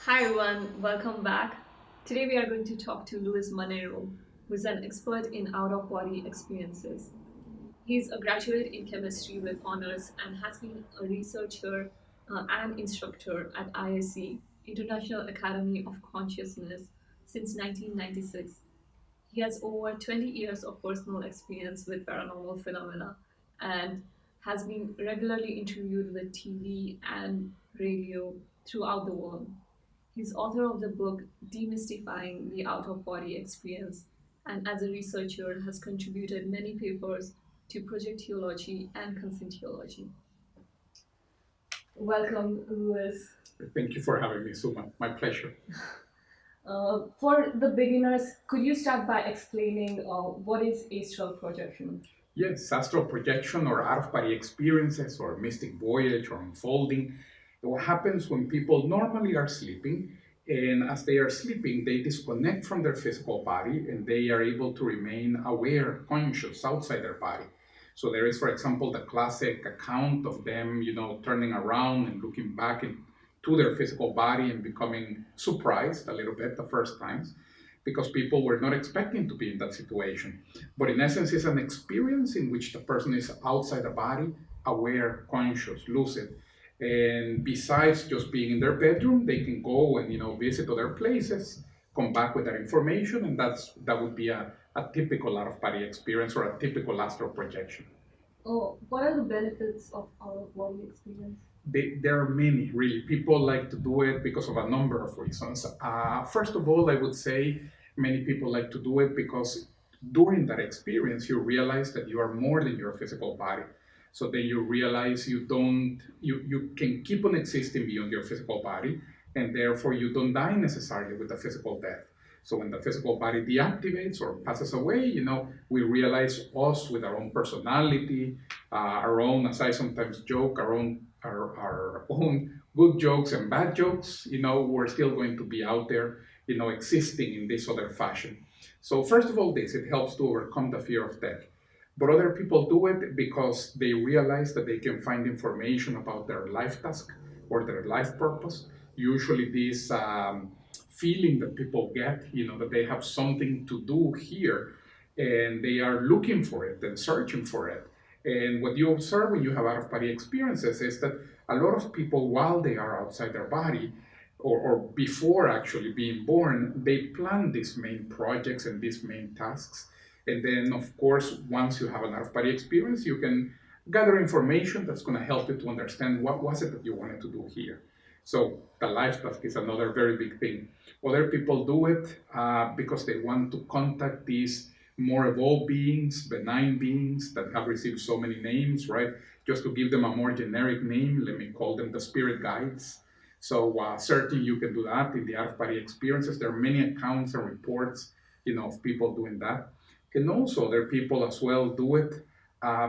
Hi everyone, welcome back. Today we are going to talk to Luis Minero, who is an expert in out-of-body experiences. He's a graduate in chemistry with honors and has been a researcher and instructor at IAC, International Academy of Consciousness, since 1996. He has over 20 years of personal experience with paranormal phenomena and has been regularly interviewed with TV and radio throughout the world. He's author of the book Demystifying the Out-of-Body Experience, and as a researcher has contributed many papers to projectiology and conscientiology. Welcome, Louis. Thank you for having me, Suma. My pleasure. For the beginners, could you start by explaining what is astral projection? Yes, astral projection or out of body experiences or mystic voyage or unfolding. What happens when people normally are sleeping, and as they are sleeping, they disconnect from their physical body and they are able to remain aware, conscious outside their body. So there is, for example, the classic account of them, turning around and looking back to their physical body and becoming surprised a little bit the first times because people were not expecting to be in that situation. But in essence, it's an experience in which the person is outside the body, aware, conscious, lucid. And besides just being in their bedroom, they can go and visit other places, come back with that information, and that would be a typical out of body experience or a typical astral projection. Oh, what are the benefits of out-of-body experience? There are many, really. People like to do it because of a number of reasons. First of all, I would say many people like to do it because during that experience, you realize that you are more than your physical body. So then you realize you can keep on existing beyond your physical body, and therefore you don't die necessarily with a physical death. So when the physical body deactivates or passes away, we realize us with our own personality, our own, as I sometimes joke, our own good jokes and bad jokes, we're still going to be out there, existing in this other fashion. So first of all, it helps to overcome the fear of death. But other people do it because they realize that they can find information about their life task or their life purpose. Usually this feeling that people get, that they have something to do here and they are looking for it and searching for it. And what you observe when you have out of body experiences is that a lot of people, while they are outside their body, or before actually being born, they plan these main projects and these main tasks. And then, of course, once you have an out of body experience, you can gather information that's going to help you to understand what was it that you wanted to do here. So the life task is another very big thing. Other people do it because they want to contact these more evolved beings, benign beings that have received so many names, right? Just to give them a more generic name, let me call them the spirit guides. So certainly you can do that in the out-of-body experiences. There are many accounts and reports, of people doing that. And also there are people as well do it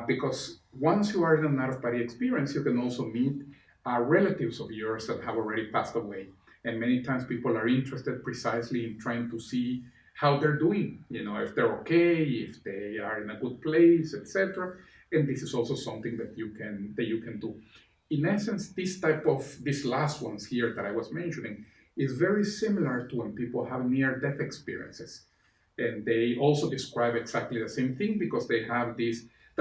because once you are in an out-of-body experience, you can also meet relatives of yours that have already passed away. And many times people are interested precisely in trying to see how they're doing, if they're okay, if they are in a good place, etc. And this is also something that you can do. In essence, these last ones here that I was mentioning is very similar to when people have near-death experiences. And they also describe exactly the same thing because they have the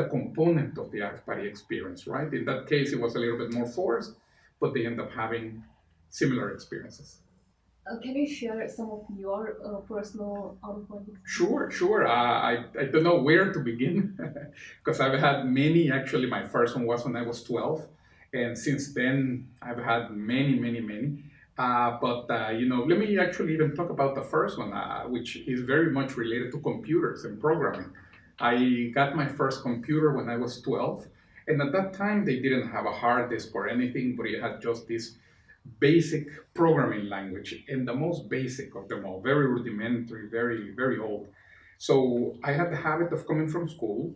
component of the out-of-body experience, right? In that case, it was a little bit more forced, but they end up having similar experiences. Can you share some of your personal out-of-body experience? Sure. I don't know where to begin because I've had many. Actually, my first one was when I was 12. And since then, I've had many, many, many. But let me actually even talk about the first one, which is very much related to computers and programming. I got my first computer when I was 12. And at that time, they didn't have a hard disk or anything, but it had just this basic programming language and the most basic of them all, very rudimentary, very, very old. So I had the habit of coming from school,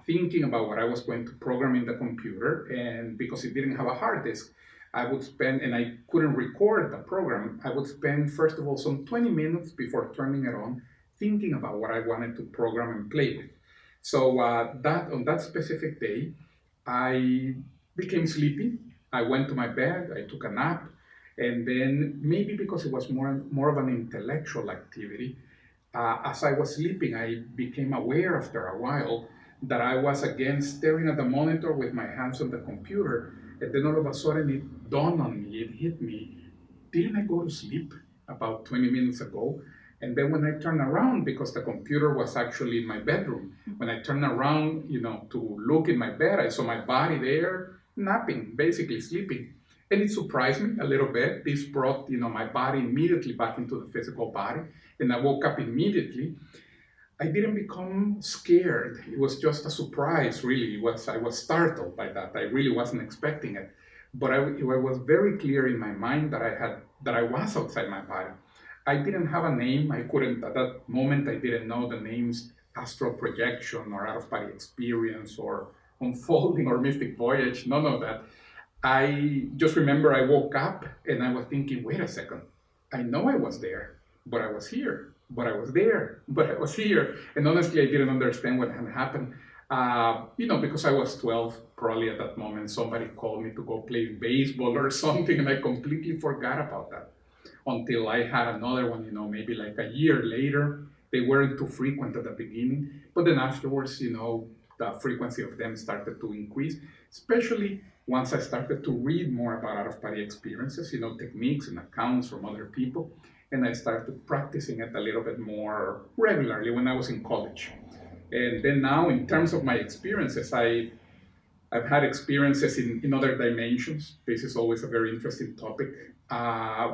thinking about what I was going to program in the computer. And because it didn't have a hard disk, I would spend, and I couldn't record the program, I would spend, first of all, some 20 minutes before turning it on, thinking about what I wanted to program and play with. So that on that specific day, I became sleepy. I went to my bed, I took a nap, And then maybe because it was more of an intellectual activity, as I was sleeping, I became aware after a while that I was again staring at the monitor with my hands on the computer. And then all of a sudden it dawned on me, it hit me. Didn't I go to sleep about 20 minutes ago? And then when I turned around, because the computer was actually in my bedroom, when I turned around, to look in my bed, I saw my body there napping, basically sleeping. And it surprised me a little bit. This brought, my body immediately back into the physical body. And I woke up immediately. I didn't become scared. It was just a surprise, really. I was startled by that. I really wasn't expecting it. But it was very clear in my mind that I was outside my body. I didn't have a name. I couldn't at that moment. I didn't know the names astral projection or out of body experience or unfolding or mystic voyage. None of that. I just remember I woke up and I was thinking, wait a second, I know I was there, but I was here, but I was there, but I was here. And honestly, I didn't understand what had happened. Because I was 12, probably at that moment, somebody called me to go play baseball or something, and I completely forgot about that until I had another one, maybe like a year later. They weren't too frequent at the beginning, but then afterwards, the frequency of them started to increase, especially once I started to read more about out of body experiences, techniques and accounts from other people. And I started practicing it a little bit more regularly when I was in college. And then now, in terms of my experiences, I've had experiences in other dimensions. This is always a very interesting topic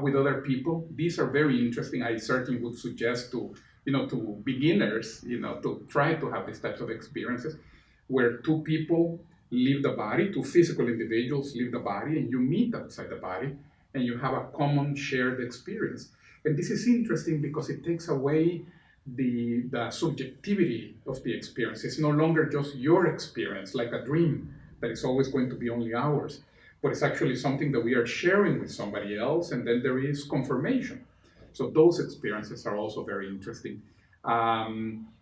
with other people. These are very interesting. I certainly would suggest to beginners, to try to have these types of experiences where two people leave the body, two physical individuals leave the body, and you meet outside the body, and you have a common shared experience. And this is interesting because it takes away the subjectivity of the experience. It's no longer just your experience, like a dream that is always going to be only ours, but it's actually something that we are sharing with somebody else, and then there is confirmation. So those experiences are also very interesting.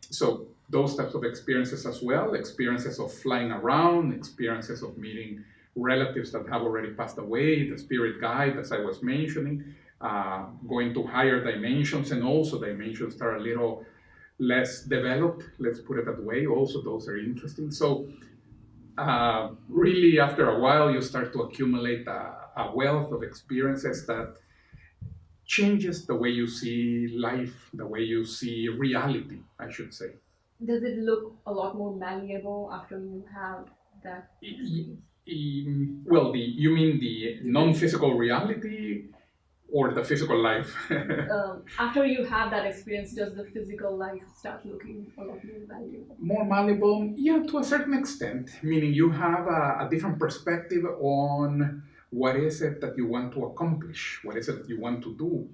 So those types of experiences as well, experiences of flying around, experiences of meeting relatives that have already passed away, the spirit guide, as I was mentioning, going to higher dimensions, and also dimensions that are a little less developed, let's put it that way. Also, those are interesting. So really, after a while, you start to accumulate a wealth of experiences that changes the way you see life, the way you see reality, I should say. Does it look a lot more malleable after you have that experience? Well, you mean the non-physical reality or the physical life? After you have that experience, does the physical life start looking a lot more malleable? More malleable, yeah, to a certain extent, meaning you have a different perspective on what is it that you want to accomplish, what is it that you want to do.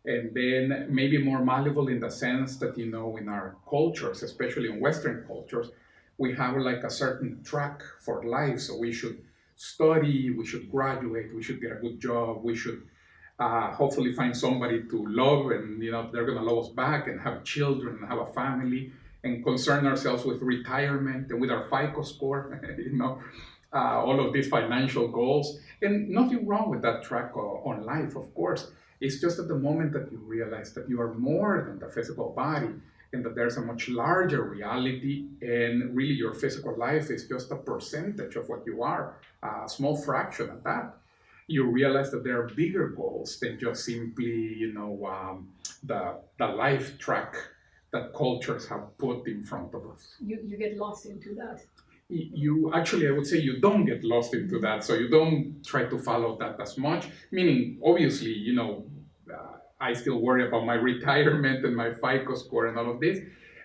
And then maybe more malleable in the sense that, in our cultures, especially in Western cultures, we have like a certain track for life. So we should study, we should graduate, we should get a good job, we should hopefully find somebody to love, and they're going to love us back, and have children and have a family, and concern ourselves with retirement and with our FICO score, all of these financial goals. And nothing wrong with that track on life, of course. It's just at the moment that you realize that you are more than the physical body, and that there's a much larger reality, and really your physical life is just a percentage of what you are, a small fraction of that. You realize that there are bigger goals than just simply, the life track that cultures have put in front of us. You get lost into that. You actually, I would say, you don't get lost into that, so you don't try to follow that as much. Meaning, obviously, I still worry about my retirement and my FICO score and all of this,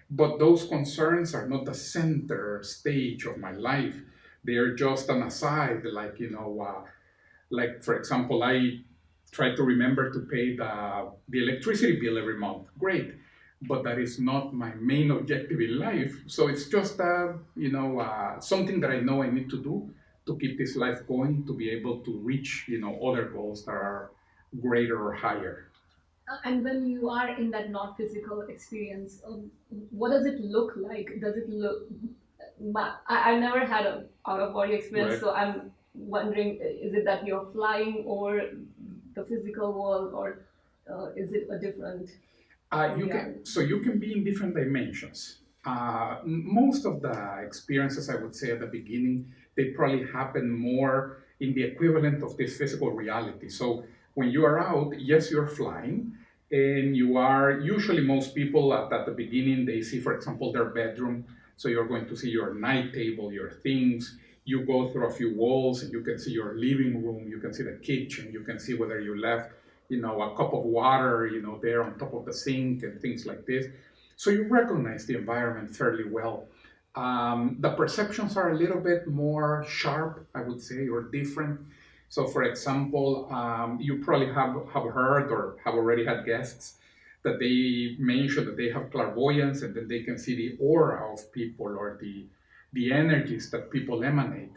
but those concerns are not the center stage of my life. They are just an aside, like for example, I try to remember to pay the electricity bill every month. Great, but that is not my main objective in life. So it's just something that I know I need to do to keep this life going, to be able to reach other goals that are greater or higher. And when you are in that not physical experience, what does it look like? Does it look? I've never had an out of body experience, Right. so I'm wondering: is it that you're flying, or the physical world, or is it a different reality? You can be in different dimensions. Most of the experiences, I would say at the beginning, they probably happen more in the equivalent of this physical reality. So when you are out, yes, you're flying, and you are usually most people at the beginning they see, for example, their bedroom. So you're going to see your night table, your things. You go through a few walls, and you can see your living room. You can see the kitchen. You can see whether you left a cup of water, there on top of the sink and things like this. So you recognize the environment fairly well. The perceptions are a little bit more sharp, I would say, or different. So, for example, you probably have heard or have already had guests that they mention that they have clairvoyance and that they can see the aura of people or the energies that people emanate.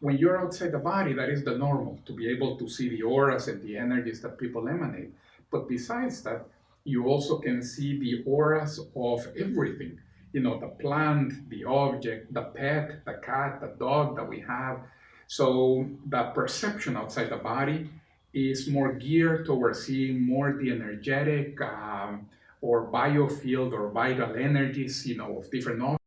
When you're outside the body, that is the normal, to be able to see the auras and the energies that people emanate. But besides that, you also can see the auras of everything. The plant, the object, the pet, the cat, the dog that we have. So the perception outside the body is more geared towards seeing more the energetic or biofield or vital energies, of different objects.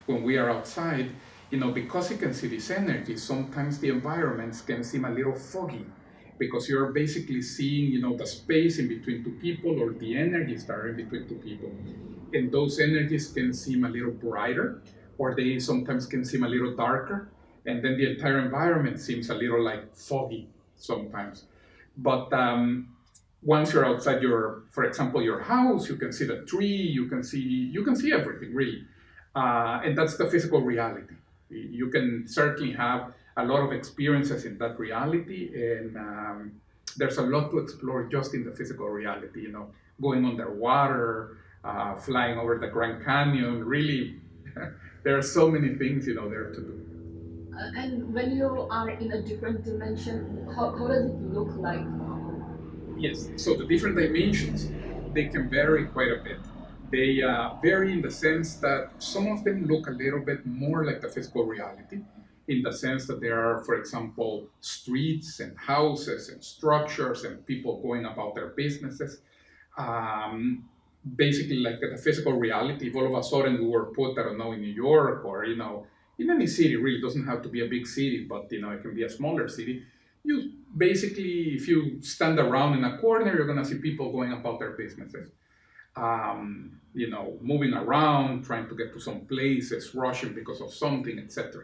When we are outside, because you can see this energy, sometimes the environments can seem a little foggy because you're basically seeing, the space in between two people or the energies that are in between two people. And those energies can seem a little brighter or they sometimes can seem a little darker. And then the entire environment seems a little like foggy sometimes. But once you're outside for example, your house, you can see the tree, you can see everything really. And that's the physical reality. You can certainly have a lot of experiences in that reality, and there's a lot to explore just in the physical reality. Going underwater, flying over the Grand Canyon. Really, there are so many things there to do. And when you are in a different dimension, how does it look like? Yes, so the different dimensions, they can vary quite a bit. They vary in the sense that some of them look a little bit more like the physical reality, in the sense that there are, for example, streets and houses and structures and people going about their businesses. Um, Basically, like the physical reality, if all of a sudden we were put, I don't know, in New York or, in any city, really doesn't have to be a big city, but, it can be a smaller city. You basically, if you stand around in a corner, you're going to see people going about their businesses, moving around, trying to get to some places, rushing because of something, etc.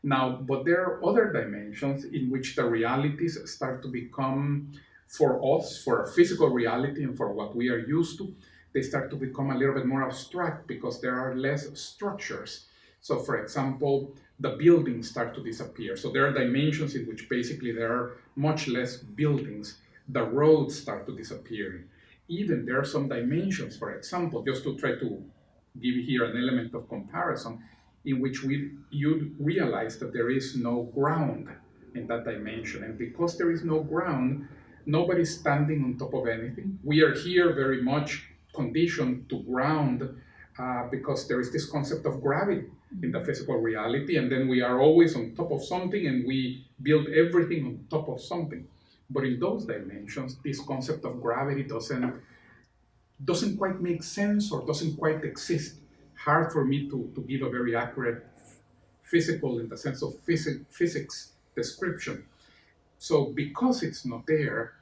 Now, but there are other dimensions in which the realities start to become, for us, for a physical reality and for what we are used to, they start to become a little bit more abstract because there are less structures. So, for example, the buildings start to disappear. So there are dimensions in which basically there are much less buildings. The roads start to disappear. Even there are some dimensions, for example, just to try to give here an element of comparison, in which you realize that there is no ground in that dimension. And because there is no ground, nobody's standing on top of anything. We are here very much conditioned to ground because there is this concept of gravity in the physical reality, and then we are always on top of something and we build everything on top of something. But in those dimensions, this concept of gravity doesn't quite make sense or doesn't quite exist. Hard for me to give a very accurate physical, in the sense of physics description. So because it's not there,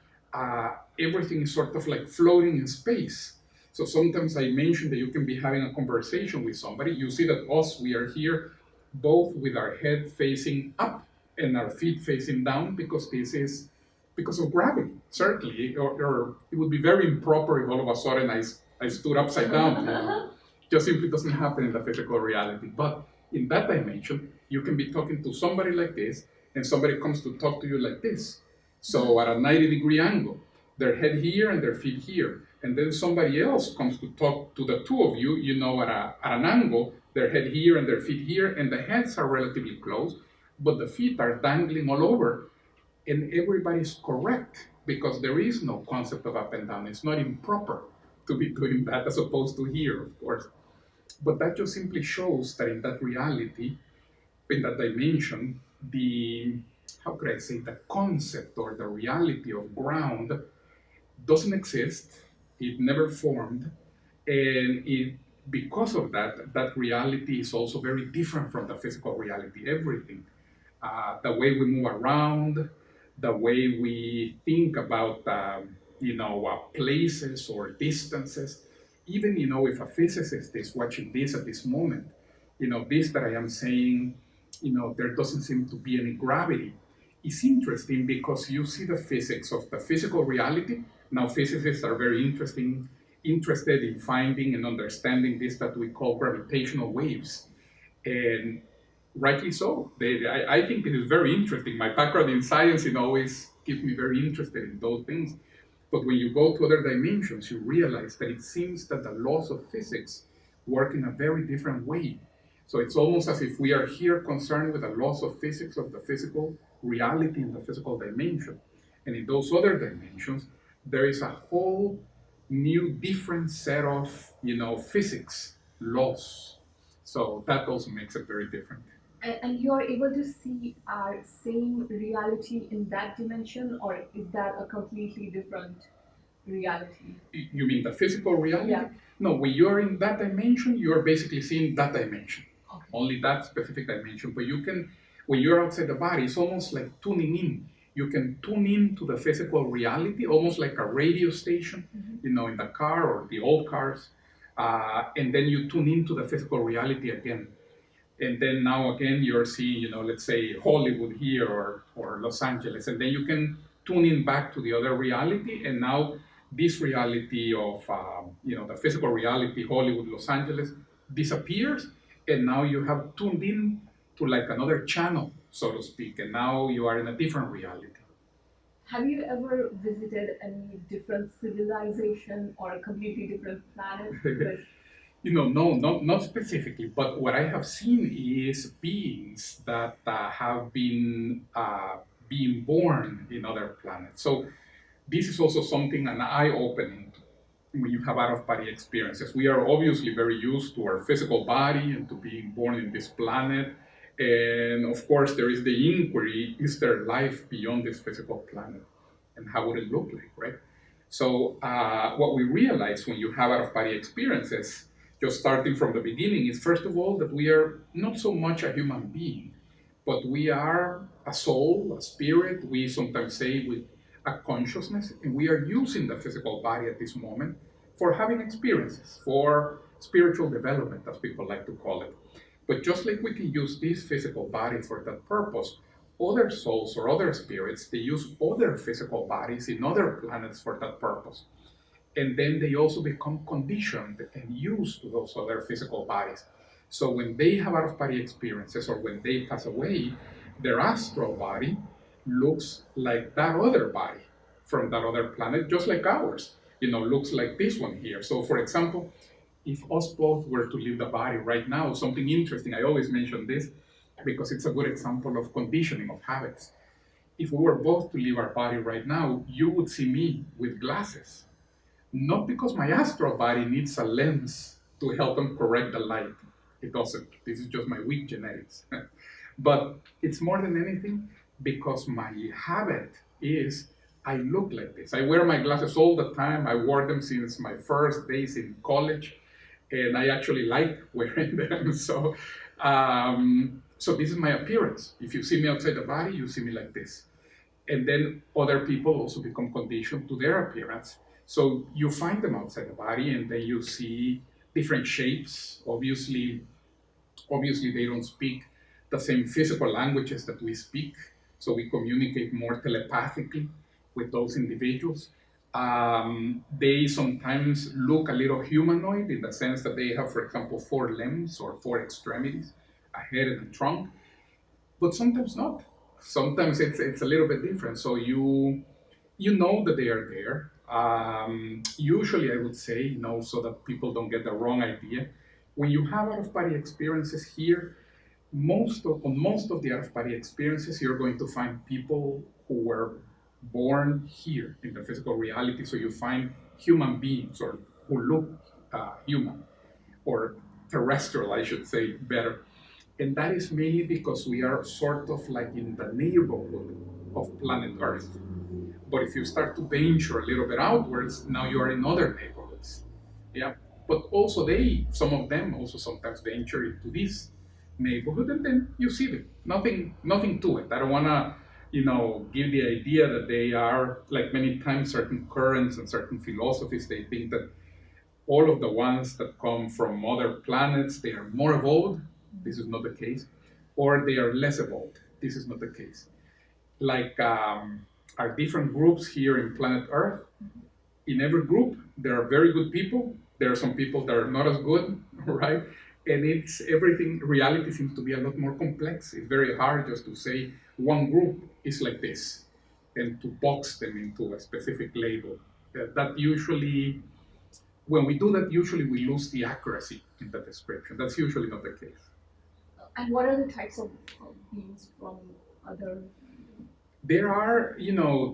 everything is sort of like floating in space. So sometimes I mention that you can be having a conversation with somebody. You see that we are here both with our head facing up and our feet facing down because this is because of gravity, certainly. Or it would be very improper if all of a sudden I stood upside down. Just simply doesn't happen in the physical reality. But in that dimension, you can be talking to somebody like this, and somebody comes to talk to you like this. So at a 90-degree angle, their head here and their feet here. And then somebody else comes to talk to the two of you, at an angle, their head here and their feet here, and the heads are relatively close, but the feet are dangling all over. and everybody's correct because there is no concept of up and down. It's not improper to be doing that as opposed to here, of course. But that just simply shows that in that reality, in that dimension, the, how could I say, the concept or the reality of ground doesn't exist. It never formed, and it, because of that, that reality is also very different from the physical reality. Everything, the way we move around, the way we think about, places or distances. Even, if a physicist is watching this at this moment, this that I am saying, there doesn't seem to be any gravity. It's interesting because you see the physics of the physical reality. Now, physicists are very interested in finding and understanding this that we call gravitational waves. And rightly so. I think it is very interesting. My background in science, always keeps me very interested in those things. But when you go to other dimensions, you realize that it seems that the laws of physics work in a very different way. So it's almost as if we are here concerned with the laws of physics of the physical reality in the physical dimension. And in those other dimensions, there is a whole new different set of, physics laws. So that also makes it very different. And you are able to see our same reality in that dimension, or is that a completely different reality? You mean the physical reality? Yeah. No, when you're in that dimension, you're basically seeing that dimension, Okay. only that specific dimension. But you can, when you're outside the body, it's almost like tuning in. You can tune in to the physical reality, almost like a radio station, in the car or the old cars. And then you tune into the physical reality again. And then now again you're seeing, let's say Hollywood here or Los Angeles, and then you can tune in back to the other reality, and now this reality of, the physical reality, Hollywood, Los Angeles, disappears, and now you have tuned in to like another channel, so to speak, and now you are in a different reality. Have you ever visited any different civilization or a completely different planet? No, not specifically, but what I have seen is beings that have been being born in other planets. So this is also something, an eye-opening when you have out-of-body experiences. We are obviously very used to our physical body and to being born in this planet. And of course, there is the inquiry, is there life beyond this physical planet? And how would it look like, right? So what we realize when you have out-of-body experiences, just starting from the beginning, is first of all that we are not so much a human being, but we are a soul, a spirit. We sometimes say with a consciousness, and we are using the physical body at this moment for having experiences, for spiritual development, as people like to call it. But just like we can use this physical body for that purpose, other souls or other spirits, they use other physical bodies in other planets for that purpose. And then they also become conditioned and used to those other physical bodies. So when they have out-of-body experiences or when they pass away, their astral body looks like that other body from that other planet, just like ours, looks like this one here. So for example, if us both were to leave the body right now, something interesting, I always mention this because it's a good example of conditioning of habits. If we were both to leave our body right now, you would see me with glasses. Not because my astral body needs a lens to help them correct the light. It doesn't. This is just my weak genetics. But it's more than anything because my habit is I look like this. I wear my glasses all the time. I wore them since my first days in college, and I actually like wearing them. So this is my appearance. If you see me outside the body, you see me like this. And then other people also become conditioned to their appearance. So you find them outside the body, and then you see different shapes. Obviously, they don't speak the same physical languages that we speak, so we communicate more telepathically with those individuals. They sometimes look a little humanoid in the sense that they have, for example, 4 limbs or 4 extremities, a head and a trunk, but sometimes not. Sometimes it's a little bit different. So you know that they are there. Usually, I would say, so that people don't get the wrong idea. When you have out of body experiences here, On most of the out-of-body experiences, you're going to find people who were born here in the physical reality. So you find human beings or who look human or terrestrial, I should say better. And that is mainly because we are sort of like in the neighborhood of planet Earth. But if you start to venture a little bit outwards, now you are in other neighborhoods. Yeah. But also some of them also sometimes venture into this neighborhood and then you see them. Nothing to it. I don't wanna, give the idea that they are like many times certain currents and certain philosophies, they think that all of the ones that come from other planets, they are more evolved. This is not the case. Or they are less evolved. This is not the case. Like our different groups here in planet Earth, in every group, there are very good people. There are some people that are not as good, right? And it's everything, reality seems to be a lot more complex. It's very hard just to say one group is like this and to box them into a specific label. That usually when we do that, usually we lose the accuracy in the description. That's usually not the case. And what are the types of beings from other? There are,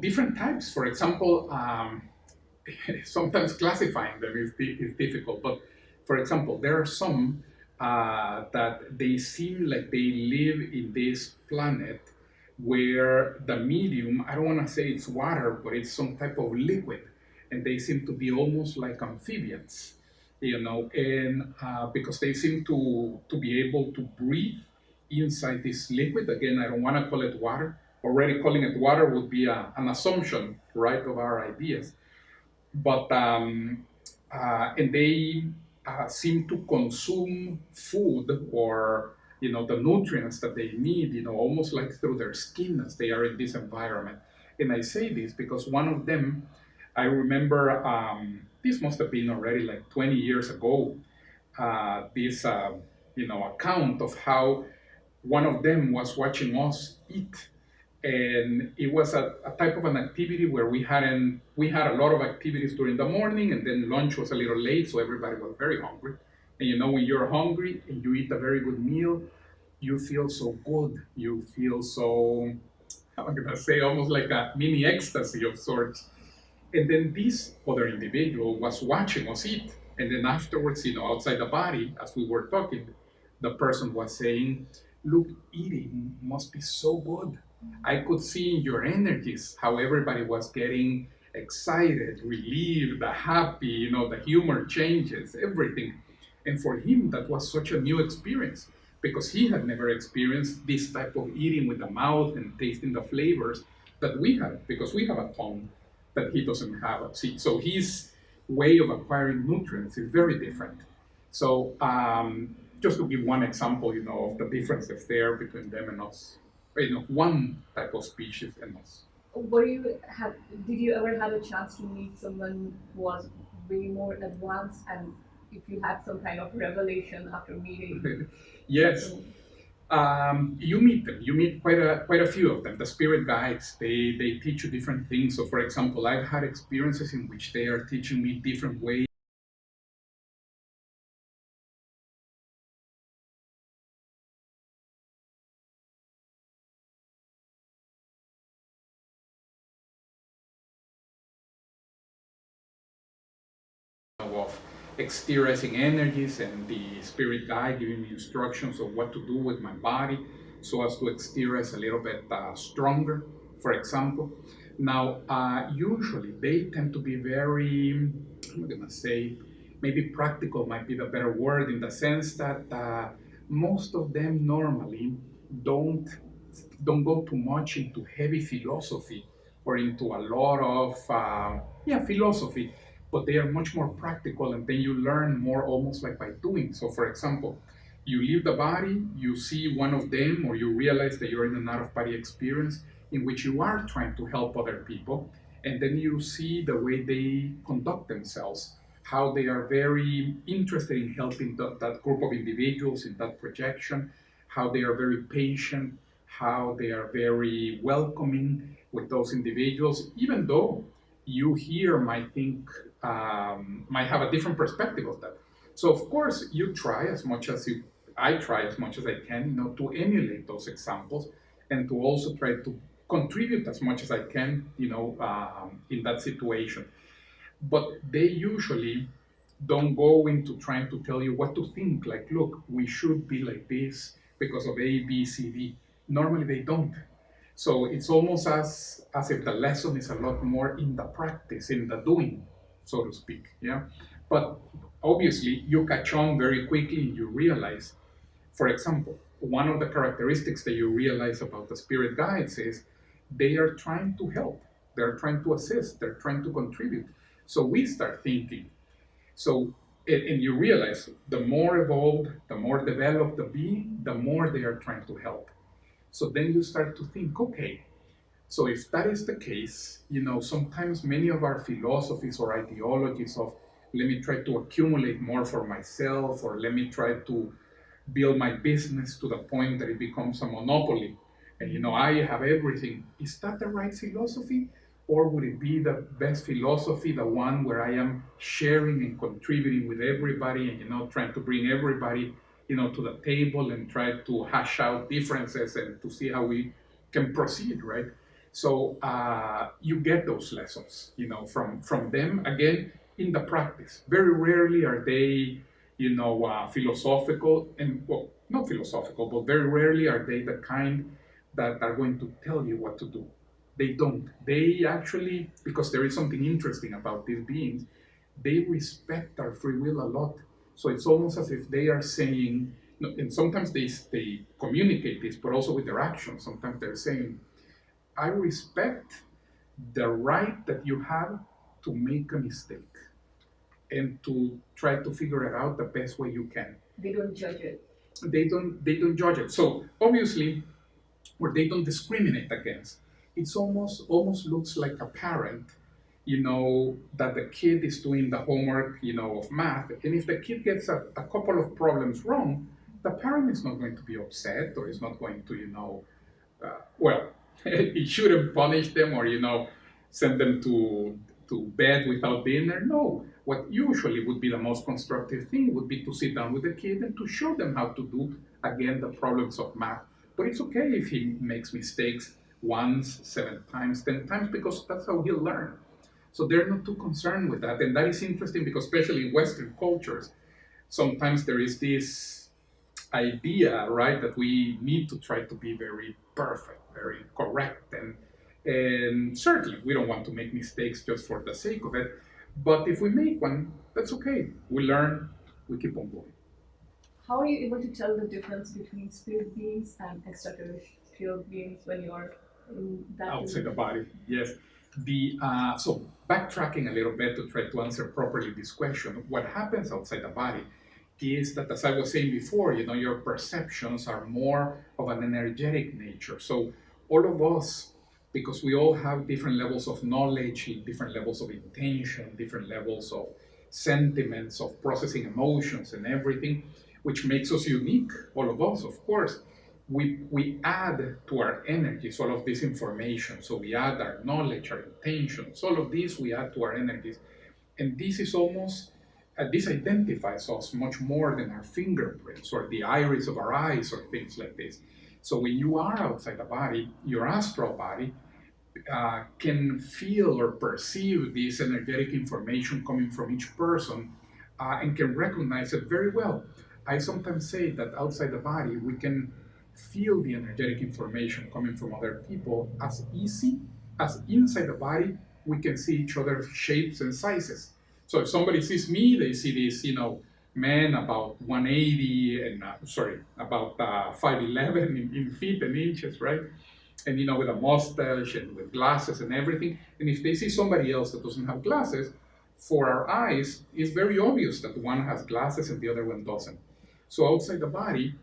different types. For example, sometimes classifying them is difficult. But for example, there are some that they seem like they live in this planet where the medium, I don't want to say it's water, but it's some type of liquid. And they seem to be almost like amphibians, and because they seem to be able to breathe inside this liquid. Again, I don't want to call it water. Already calling it water would be an assumption, right, of our ideas. But and they seem to consume food or the nutrients that they need, almost like through their skin as they are in this environment. And I say this because one of them, I remember, this must have been already like 20 years ago. This account of how one of them was watching us eat, and it was a type of an activity where we had a lot of activities during the morning, and then lunch was a little late, so everybody was very hungry. And when you're hungry and you eat a very good meal, you feel so good. You feel so, I'm gonna say, almost like a mini ecstasy of sorts. And then this other individual was watching us eat. And then afterwards, outside the body, as we were talking, the person was saying, look, eating must be so good. I could see in your energies how everybody was getting excited, relieved, happy, the humor changes, everything. And for him, that was such a new experience because he had never experienced this type of eating with the mouth and tasting the flavors that we had because we have a tongue that he doesn't have. See, so his way of acquiring nutrients is very different. So just to give one example, of the differences there between them and us, one type of species and us. Were you have? Did you ever have a chance to meet someone who was way more advanced, and if you had some kind of revelation after meeting? Yes. You meet them. You meet quite a few of them. The spirit guides. They teach you different things. So, for example, I've had experiences in which they are teaching me different ways of experiencing energies, and the spirit guide giving me instructions of what to do with my body so as to experience a little bit stronger, for example. Now, usually they tend to be very, I'm going to say, maybe practical might be the better word, in the sense that most of them normally don't don't go too much into heavy philosophy or into a lot of philosophy, but they are much more practical, and then you learn more almost like by doing. So, for example, you leave the body, you see one of them, or you realize that you're in an out-of-body experience in which you are trying to help other people, and then you see the way they conduct themselves, how they are very interested in helping that group of individuals in that projection, how they are very patient, how they are very welcoming with those individuals, even though you here might think, might have a different perspective of that. So of course you try as much I try as much as I can, to emulate those examples and to also try to contribute as much as I can, in that situation. But they usually don't go into trying to tell you what to think. Like, look, we should be like this because of A, B, C, D. Normally they don't. So it's almost as if the lesson is a lot more in the practice, in the doing, so to speak. Yeah. But obviously you catch on very quickly and you realize, for example, one of the characteristics that you realize about the spirit guides is they are trying to help, they're trying to assist, they're trying to contribute. So we start thinking. So, and you realize the more evolved, the more developed the being, the more they are trying to help. So then you start to think, okay, so if that is the case, sometimes many of our philosophies or ideologies of let me try to accumulate more for myself, or let me try to build my business to the point that it becomes a monopoly and I have everything. Is that the right philosophy? Or would it be the best philosophy, the one where I am sharing and contributing with everybody and trying to bring everybody to the table and try to hash out differences and to see how we can proceed, right? So you get those lessons from them again in the practice. Very rarely are they philosophical, and well, not philosophical, but very rarely are they the kind that are going to tell you what to do. They don't. They actually, because there is something interesting about these beings, they respect our free will a lot. So it's almost as if they are saying, and sometimes they communicate this, but also with their actions. Sometimes they're saying, I respect the right that you have to make a mistake and to try to figure it out the best way you can. They don't judge it. They don't judge it. So obviously, where they don't discriminate against, it's almost looks like a parent, that the kid is doing the homework, of math, and if the kid gets a couple of problems wrong, the parent is not going to be upset or is not going to, well, it shouldn't punish them or send them to bed without dinner. No, what usually would be the most constructive thing would be to sit down with the kid and to show them how to do again the problems of math. But it's okay if he makes mistakes once, 7 times, 10 times, because that's how he'll learn. So they're not too concerned with that, and that is interesting because especially in Western cultures, sometimes there is this idea, right, that we need to try to be very perfect, very correct, and certainly we don't want to make mistakes just for the sake of it. But if we make one, that's okay. We learn, we keep on going. How are you able to tell the difference between spirit beings and extraterrestrial beings when you're in that Outside the body, yes. So backtracking a little bit to try to answer properly this question, what happens outside the body is that, as I was saying before, your perceptions are more of an energetic nature. So all of us, because we all have different levels of knowledge, different levels of intention, different levels of sentiments, of processing emotions and everything, which makes us unique, all of us, of course. We add to our energies all of this information. So we add our knowledge, our intentions, all of this we add to our energies. And this is almost, this identifies us much more than our fingerprints or the iris of our eyes or things like this. So when you are outside the body, your astral body can feel or perceive this energetic information coming from each person and can recognize it very well. I sometimes say that outside the body, we can feel the energetic information coming from other people as easy as inside the body we can see each other's shapes and sizes. So if somebody sees me, they see this, man about 180 and about 5'11" in feet and inches, right? And with a mustache and with glasses and everything. And if they see somebody else that doesn't have glasses, for our eyes, it's very obvious that one has glasses and the other one doesn't. So outside the body,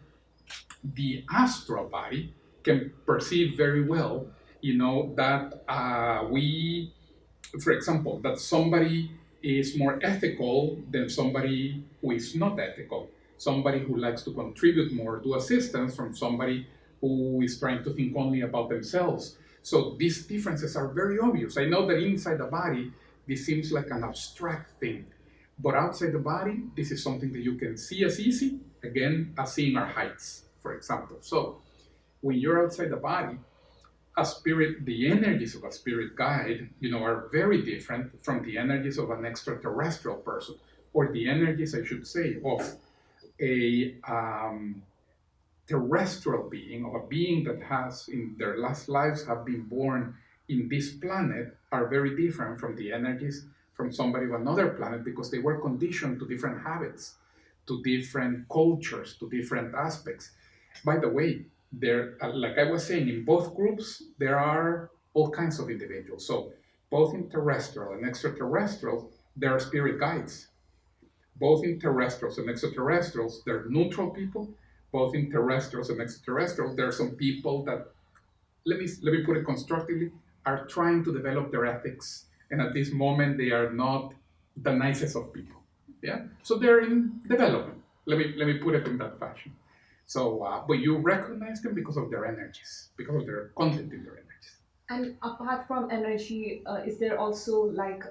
the astral body can perceive very well, that we, for example, that somebody is more ethical than somebody who is not ethical. Somebody who likes to contribute more to assistance from somebody who is trying to think only about themselves. So these differences are very obvious. I know that inside the body, this seems like an abstract thing, but outside the body, this is something that you can see as easy again, as seeing our heights, for example. So when you're outside the body, the energies of a spirit guide, are very different from the energies of an extraterrestrial person, or the energies, I should say, of a terrestrial being, of a being that has, in their last lives, have been born in this planet, are very different from the energies from somebody of another planet, because they were conditioned to different habits, to different cultures, to different aspects. By the way, like I was saying, in both groups, there are all kinds of individuals. So both in terrestrial and extraterrestrial, there are spirit guides. Both in terrestrials and extraterrestrials, they're neutral people. Both in terrestrials and extraterrestrials, there are some people that, let me put it constructively, are trying to develop their ethics, and at this moment they are not the nicest of people. Yeah, so they're in development. Let me put it in that fashion. So, but you recognize them because of their energies, because of their content in their energies. And apart from energy, is there also like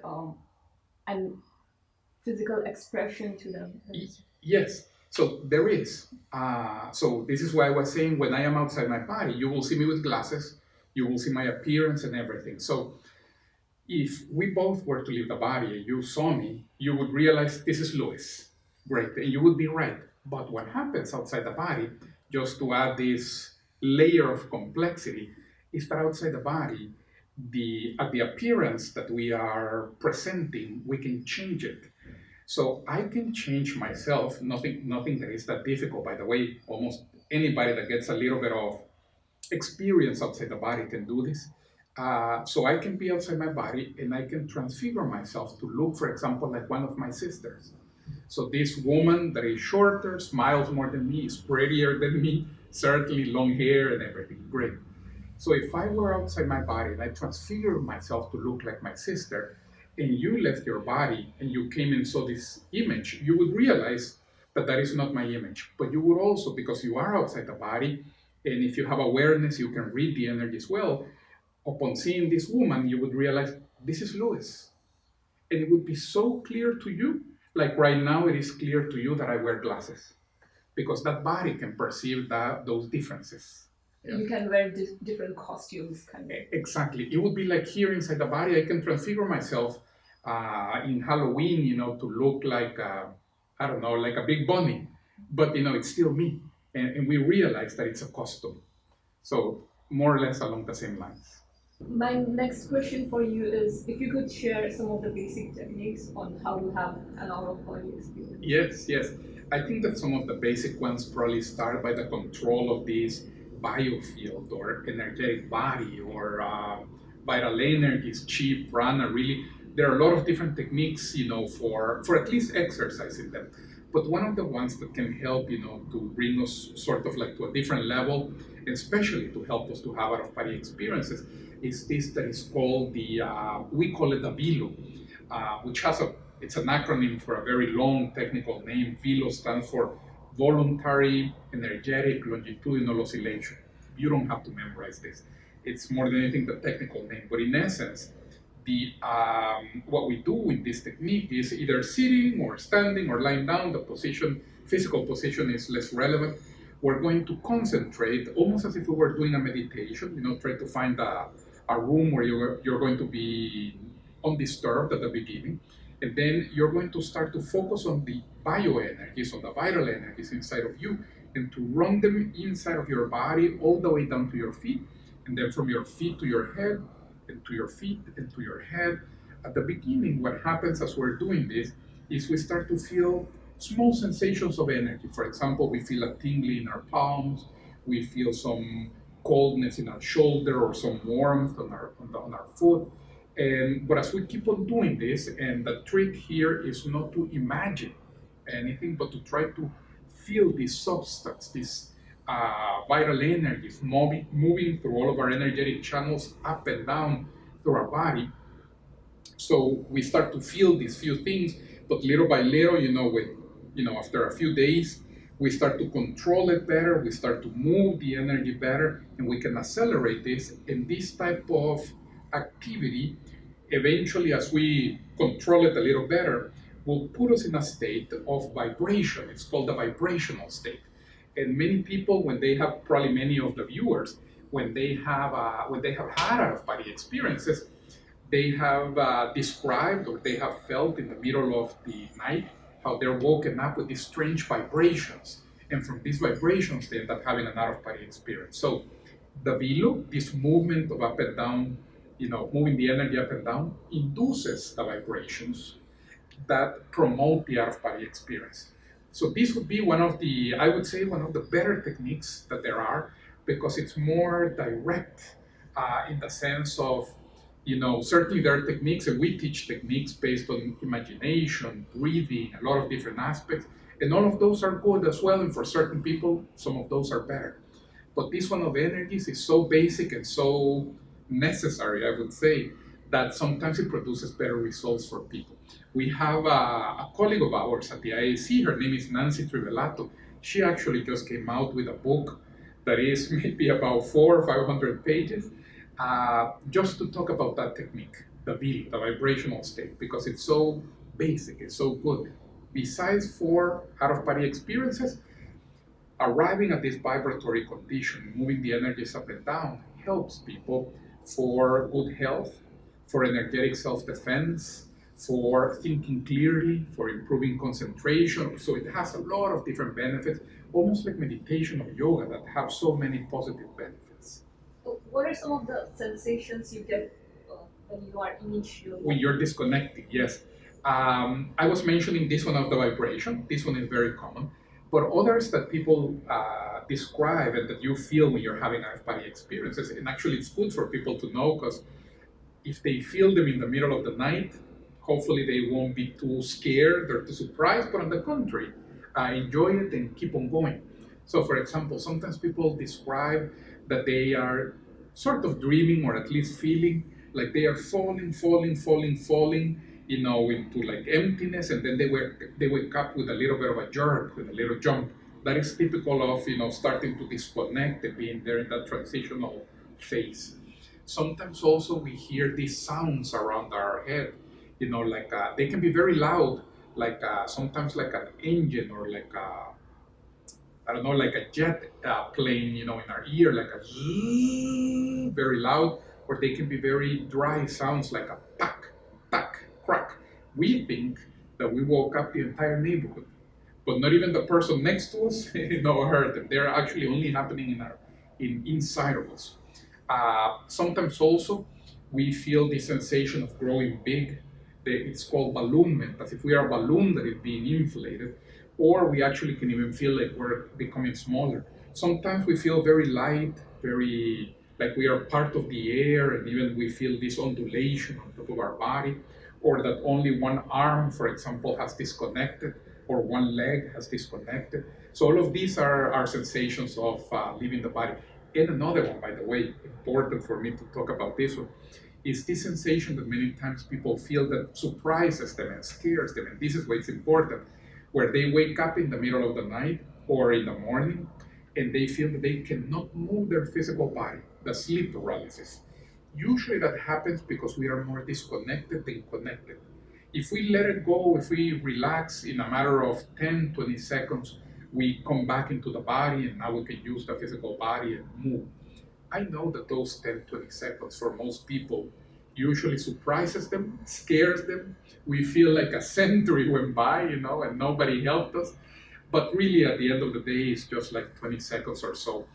an physical expression to them? Yes. So there is. So this is why I was saying, when I am outside my body, you will see me with glasses. You will see my appearance and everything. So if we both were to leave the body and you saw me, you would realize this is Louis. Great. And you would be right. But what happens outside the body, just to add this layer of complexity, is that outside the body, the appearance that we are presenting, we can change it. So I can change myself, nothing that is that difficult, by the way. Almost anybody that gets a little bit of experience outside the body can do this. So I can be outside my body and I can transfigure myself to look, for example, like one of my sisters. So this woman that is shorter, smiles more than me, is prettier than me, certainly long hair and everything, great. So if I were outside my body and I transfigured myself to look like my sister, and you left your body and you came and saw this image, you would realize that that is not my image. But you would also, because you are outside the body, and if you have awareness, you can read the energies well. Upon seeing this woman, you would realize this is Louis. And it would be so clear to you, like right now it is clear to you that I wear glasses, because that body can perceive those differences. Yeah. You can wear different costumes, kind of. Exactly. It would be like here inside the body, I can transfigure myself in Halloween, to look like, I don't know, like a big bunny. But, it's still me. And we realize that it's a costume. So more or less along the same lines. My next question for you is, if you could share some of the basic techniques on how to have an out-of-body experience. Yes. I think that some of the basic ones probably start by the control of this biofield or energetic body or vital energies, chi, prana. Really, there are a lot of different techniques, for at least exercising them. But one of the ones that can help, to bring us sort of like to a different level, especially to help us to have out-of-body experiences, is this that is called we call it the VILO, which it's an acronym for a very long technical name. VILO stands for Voluntary Energetic Longitudinal Oscillation. You don't have to memorize this. It's more than anything the technical name. But in essence, what we do in this technique is either sitting or standing or lying down. The physical position is less relevant. We're going to concentrate almost as if we were doing a meditation. Try to find a room where you're going to be undisturbed at the beginning. And then you're going to start to focus on the bioenergies, on the vital energies inside of you, and to run them inside of your body all the way down to your feet, and then from your feet to your head, and to your feet and to your head. At the beginning, what happens as we're doing this is we start to feel small sensations of energy. For example, we feel a tingling in our palms, we feel some coldness in our shoulder or some warmth on our foot. But as we keep on doing this, and the trick here is not to imagine anything, but to try to feel this substance, this vital energies moving through all of our energetic channels up and down through our body. So we start to feel these few things, but little by little, after a few days, we start to control it better, we start to move the energy better, and we can accelerate this. And this type of activity, eventually, as we control it a little better, will put us in a state of vibration. It's called the vibrational state. And many people, when they have, probably many of the viewers, when they have had out of body experiences, they have described or they have felt in the middle of the night how they're woken up with these strange vibrations. And from these vibrations, they end up having an out of body experience. So the velo, this movement of up and down, moving the energy up and down, induces the vibrations that promote the out-of-body experience. So this would be one of the, I would say, one of the better techniques that there are, because it's more direct in the sense of, certainly there are techniques, and we teach techniques based on imagination, breathing, a lot of different aspects, and all of those are good as well, and for certain people, some of those are better. But this one of energies is so basic and so necessary, I would say, that sometimes it produces better results for people. We have a colleague of ours at the IAC, her name is Nancy Trivelato. She actually just came out with a book that is maybe about 400 or 500 pages, just to talk about that technique, the VIL, the vibrational state, because it's so basic, it's so good. Besides for out-of-body experiences, arriving at this vibratory condition, moving the energies up and down, helps people for good health, for energetic self-defense, for thinking clearly, for improving concentration. So it has a lot of different benefits, almost like meditation or yoga, that have so many positive benefits. So what are some of the sensations you get when you are initially? When you're disconnecting, yes. I was mentioning this one of the vibration. This one is very common. But others that people describe and that you feel when you're having out-of-body experiences, and actually it's good for people to know, because if they feel them in the middle of the night, hopefully they won't be too scared or too surprised, but on the contrary, enjoy it and keep on going. So for example, sometimes people describe that they are sort of dreaming, or at least feeling like they are falling, into like emptiness, and then they wake up with a little bit of a jerk, with a little jump. That is typical of starting to disconnect and being there in that transitional phase. Sometimes also we hear these sounds around our head, like they can be very loud, like sometimes like an engine, or like I don't know, like a jet plane, in our ear, like a zzz, very loud, or they can be very dry sounds like a tack, tack, crack. We think that we woke up the entire neighborhood, but not even the person next to us, heard them. They're actually only happening inside of us. Sometimes also we feel the sensation of growing big. It's called balloonment, as if we are a balloon that is being inflated, or we actually can even feel like we're becoming smaller. Sometimes we feel very light, very like we are part of the air, and even we feel this undulation on top of our body, or that only one arm, for example, has disconnected, or one leg has disconnected. So all of these are sensations of leaving the body. And another one, by the way, important for me to talk about this one, is this sensation that many times people feel that surprises them and scares them. And this is why it's important, where they wake up in the middle of the night or in the morning, and they feel that they cannot move their physical body, the sleep paralysis. Usually that happens because we are more disconnected than connected. If we let it go, if we relax in a matter of 10, 20 seconds, we come back into the body, and now we can use the physical body and move. I know that those 10, 20 seconds for most people usually surprises them, scares them. We feel like a century went by, and nobody helped us. But really, at the end of the day, it's just like 20 seconds or so.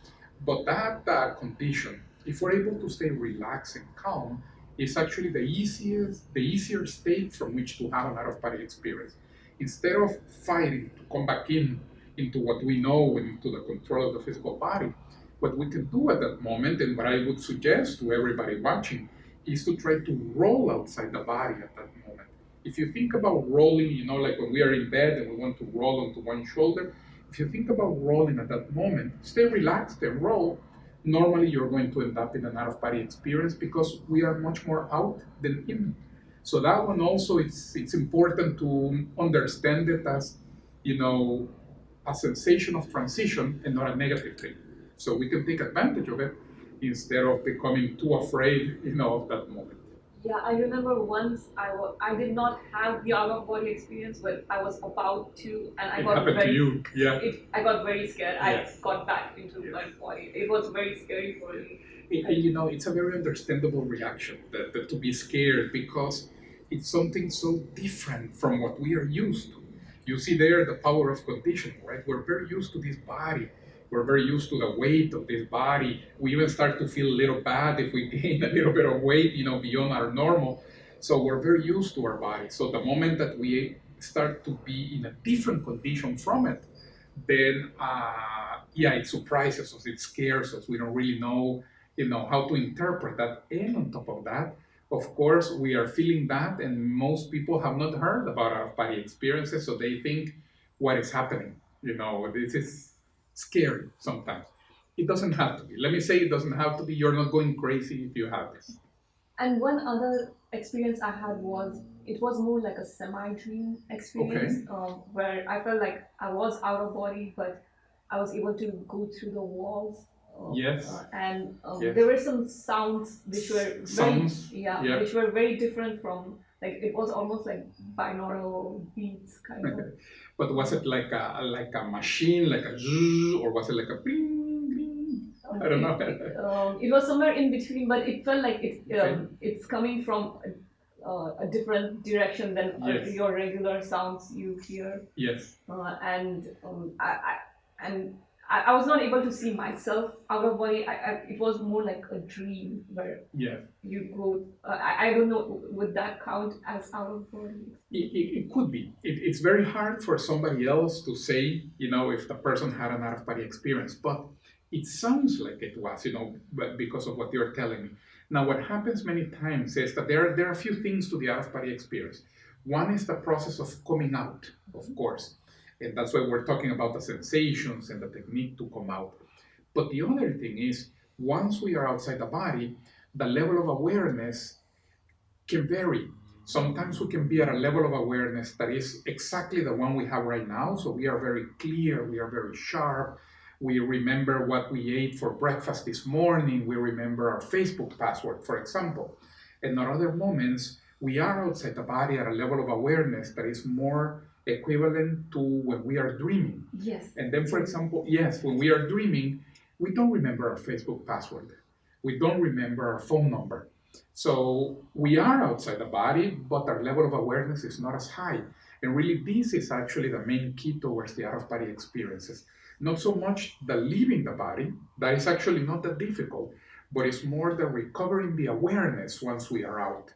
But that condition, if we're able to stay relaxed and calm, is actually the easier state from which to have an out-of-body experience. Instead of fighting to come back into what we know and into the control of the physical body, what we can do at that moment, and what I would suggest to everybody watching, is to try to roll outside the body at that moment. If you think about rolling, like when we are in bed and we want to roll onto one shoulder, if you think about rolling at that moment, stay relaxed and roll. Normally you're going to end up in an out-of-body experience, because we are much more out than in. So that one also, it's important to understand it as, a sensation of transition and not a negative thing. So we can take advantage of it instead of becoming too afraid, of that moment. Yeah, I remember once I did not have the out of body experience, but I was about to, and It happened to you, yeah. I got very scared. Yes. I got back into Yes. my body. It was very scary for me. You know, it's a very understandable reaction that to be scared because it's something so different from what we are used to. You see there the power of conditioning, right? We're very used to this body. We're very used to the weight of this body. We even start to feel a little bad if we gain a little bit of weight, you know, beyond our normal. So we're very used to our body. So the moment that we start to be in a different condition from it, then yeah, it surprises us, it scares us. We don't really know, you know, how to interpret that. And on top of that, of course, we are feeling that, and most people have not heard about our body experiences, so they think, what is happening? You know, this is scary sometimes. It doesn't have to be. Let me say it doesn't have to be. You're not going crazy if you have this. And one other experience I had was it was more like a semi-dream experience, where I felt like I was out of body, but I was able to go through the walls. Yes. And Yes. there were some sounds which were Sounds, yeah, which were very different from, like, it was almost like binaural beats kind of. But was it like a machine, like a zzz, or was it like a bling, bling? I don't know. It was somewhere in between, but it felt like it's coming from a different direction than Yes. your regular sounds you hear. Yes. And I was not able to see myself out of body. It was more like a dream where Yes. you go. I don't know, would that count as out of body? It could be. It's very hard for somebody else to say, you know, if the person had an out of body experience, but it sounds like it was, you know, because of what you're telling me. Now, what happens many times is that there are a few things to the out of body experience. One is the process of coming out, of course, and that's why we're talking about the sensations and the technique to come out. But the other thing is, once we are outside the body, the level of awareness can vary. Sometimes we can be at a level of awareness that is exactly the one we have right now. So we are very clear, we are very sharp. We remember what we ate for breakfast this morning. We remember our Facebook password, for example. And at other moments, we are outside the body at a level of awareness that is more equivalent to when we are dreaming. Yes. And then, for example, yes, when we are dreaming, we don't remember our Facebook password. We don't remember our phone number. So we are outside the body, but our level of awareness is not as high. And really, this is actually the main key towards the out-of-body experiences. Not so much the leaving the body, that is actually not that difficult, but it's more the recovering the awareness once we are out.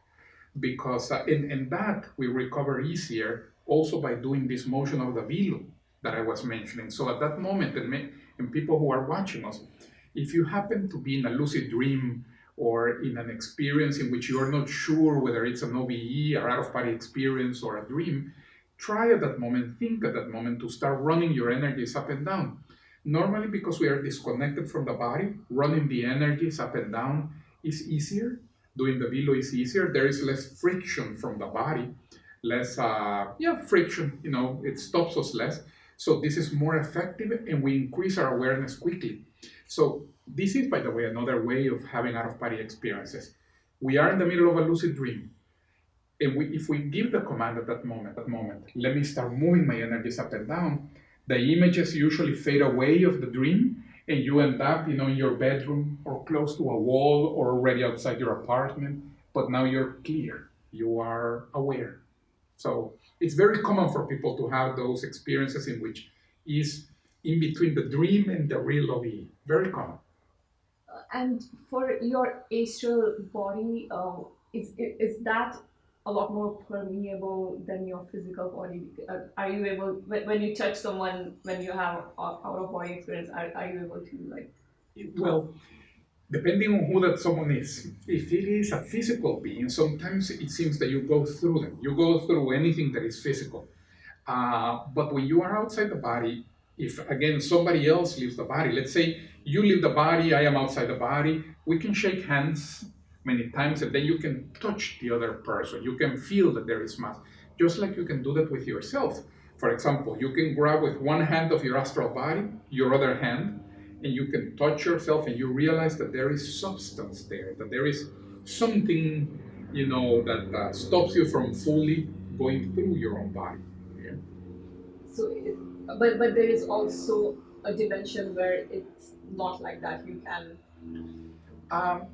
Because in that, we recover easier also by doing this motion of the velo that I was mentioning. So at that moment, and people who are watching us, if you happen to be in a lucid dream or in an experience in which you're not sure whether it's an OBE or out-of-body experience or a dream, try at that moment, think at that moment to start running your energies up and down. Normally, because we are disconnected from the body, running the energies up and down is easier. Doing the velo is easier. There is less friction from the body, less friction. You know, it stops us less. So this is more effective, and we increase our awareness quickly. So this is, by the way, another way of having out-of-body experiences. We are in the middle of a lucid dream, and if we give the command at that moment, let me start moving my energies up and down, the images usually fade away of the dream, and you end up, you know, in your bedroom or close to a wall or already outside your apartment. But now you're clear, you are aware. So it's very common for people to have those experiences in which is in between the dream and the real OBE. Very common. And for your astral body, is that a lot more permeable than your physical body? Are you able, when you touch someone, when you have out of body experience, are you able to, like? Well, depending on who that someone is, if it is a physical being, sometimes it seems that you go through them. You go through anything that is physical. But when you are outside the body, if again somebody else leaves the body, let's say you leave the body, I am outside the body, we can shake hands many times and then you can touch the other person. You can feel that there is mass, just like you can do that with yourself. For example, you can grab with one hand of your astral body, your other hand, and you can touch yourself and you realize that there is substance there, that there is something that stops you from fully going through your own body. Yeah. So, but there is also a dimension where it's not like that. You can.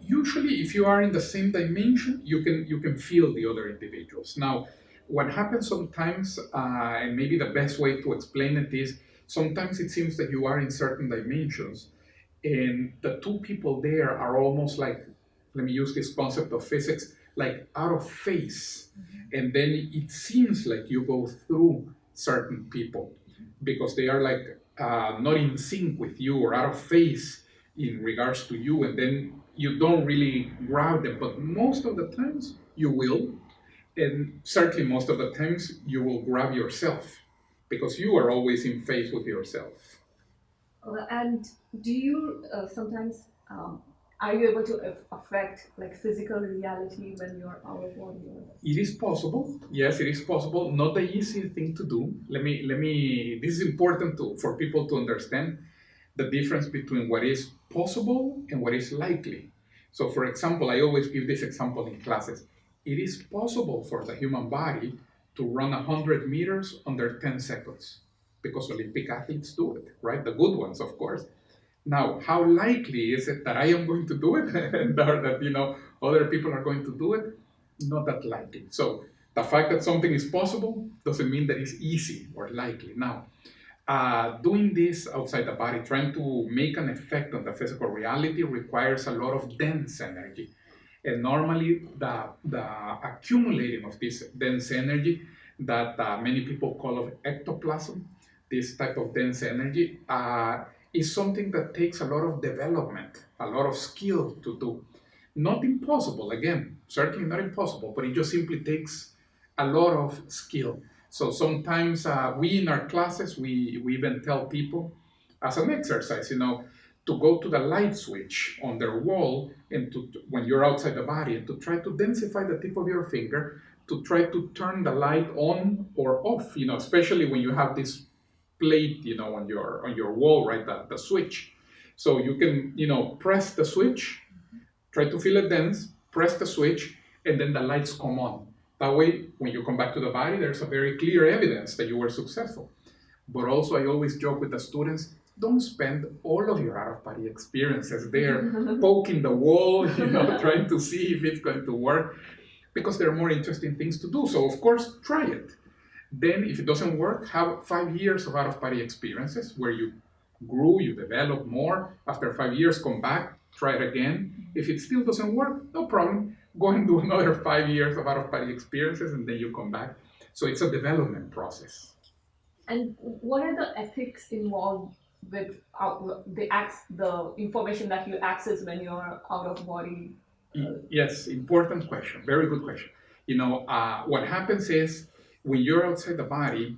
Usually, if you are in the same dimension, you can feel the other individuals. Now, what happens sometimes, and maybe the best way to explain it is, sometimes it seems that you are in certain dimensions, and the two people there are almost like, let me use this concept of physics, like out of phase, and then it seems like you go through certain people because they are like not in sync with you or out of phase in regards to you, and then you don't really grab them. But most of the times you will, and certainly most of the times you will grab yourself because you are always in phase with yourself. And do you sometimes are you able to affect like physical reality when you're out of body? It is possible. Yes, it is possible. Not the easy thing to do. Let me. This is important for people to understand the difference between what is possible and what is likely. So, for example, I always give this example in classes. It is possible for the human body to run 100 meters under 10 seconds because Olympic athletes do it, right? The good ones, of course. Now, how likely is it that I am going to do it and that other people are going to do it? Not that likely. So the fact that something is possible doesn't mean that it's easy or likely. Now, doing this outside the body, trying to make an effect on the physical reality, requires a lot of dense energy. And normally, the accumulating of this dense energy that many people call of ectoplasm, this type of dense energy, is something that takes a lot of development, a lot of skill to do. Not impossible, again, certainly not impossible, but it just simply takes a lot of skill. So sometimes we in our classes, we even tell people as an exercise, to go to the light switch on their wall and when you're outside the body, and to try to densify the tip of your finger to try to turn the light on or off, especially when you have this plate, on your wall, right, the switch. So you can, press the switch, try to feel it dense, press the switch, and then the lights come on. That way, when you come back to the body, there's a very clear evidence that you were successful. But also, I always joke with the students, don't spend all of your out-of-body experiences there poking the wall, trying to see if it's going to work, because there are more interesting things to do. So, of course, try it. Then, if it doesn't work, have 5 years of out-of-body experiences where you grew, you develop more. After 5 years, come back, try it again. If it still doesn't work, no problem. Go and do another 5 years of out-of-body experiences, and then you come back. So it's a development process. And what are the ethics involved with the information that you access when you're out of body? Yes, important question. Very good question. What happens is when you're outside the body,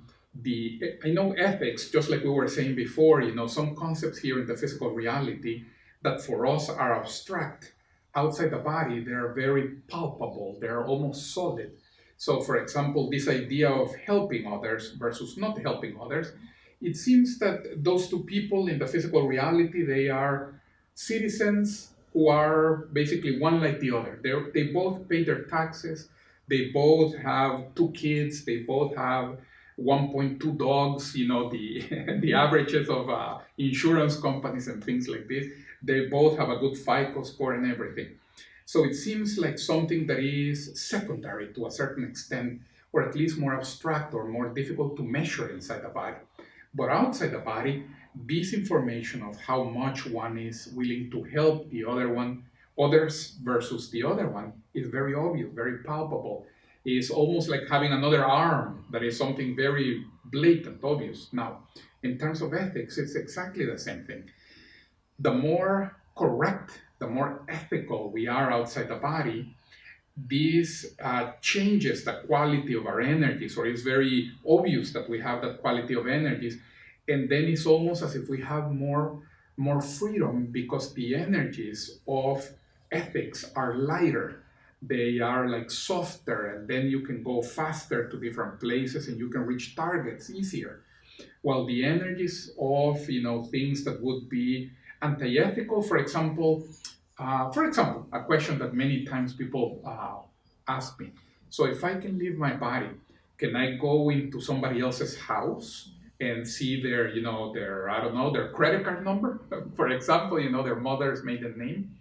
I know ethics, just like we were saying before, some concepts here in the physical reality that for us are abstract. Outside the body, they are very palpable. They are almost solid. So, for example, this idea of helping others versus not helping others, it seems that those two people in the physical reality, they are citizens who are basically one like the other. They both pay their taxes. They both have two kids. They both have 1.2 dogs. The the averages of insurance companies and things like this. They both have a good FICO score and everything. So it seems like something that is secondary to a certain extent, or at least more abstract or more difficult to measure inside the body. But outside the body, this information of how much one is willing to help the others versus the other one, is very obvious, very palpable. It's almost like having another arm that is something very blatant, obvious. Now, in terms of ethics, it's exactly the same thing. The more correct, the more ethical we are outside the body, this changes the quality of our energies, or it's very obvious that we have that quality of energies. And then it's almost as if we have more freedom because the energies of ethics are lighter. They are like softer, and then you can go faster to different places and you can reach targets easier. While the energies of things that would be anti-ethical, for example, a question that many times people ask me, so if I can leave my body, can I go into somebody else's house and see their, their, I don't know, their credit card number, for example, their mother's maiden name?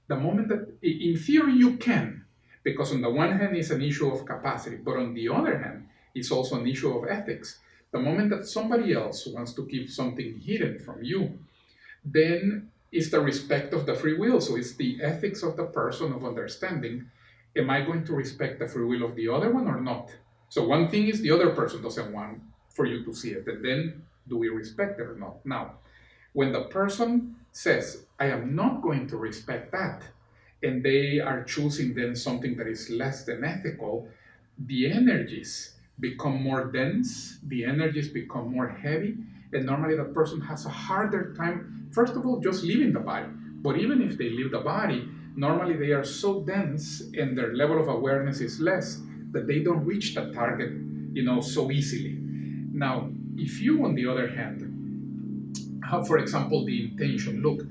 The moment that, in theory, you can, because on the one hand, it's an issue of capacity, but on the other hand, it's also an issue of ethics. The moment that somebody else wants to keep something hidden from you, then it's the respect of the free will. So it's the ethics of the person of understanding, am I going to respect the free will of the other one or not? So one thing is the other person doesn't want for you to see it, and then do we respect it or not? Now, when the person says, I am not going to respect that, and they are choosing then something that is less than ethical, the energies become more dense, the energies become more heavy, and normally the person has a harder time, first of all, just leaving the body. But even if they leave the body, normally they are so dense and their level of awareness is less that they don't reach the target, so easily. Now, if you, on the other hand, have, for example, the intention, look,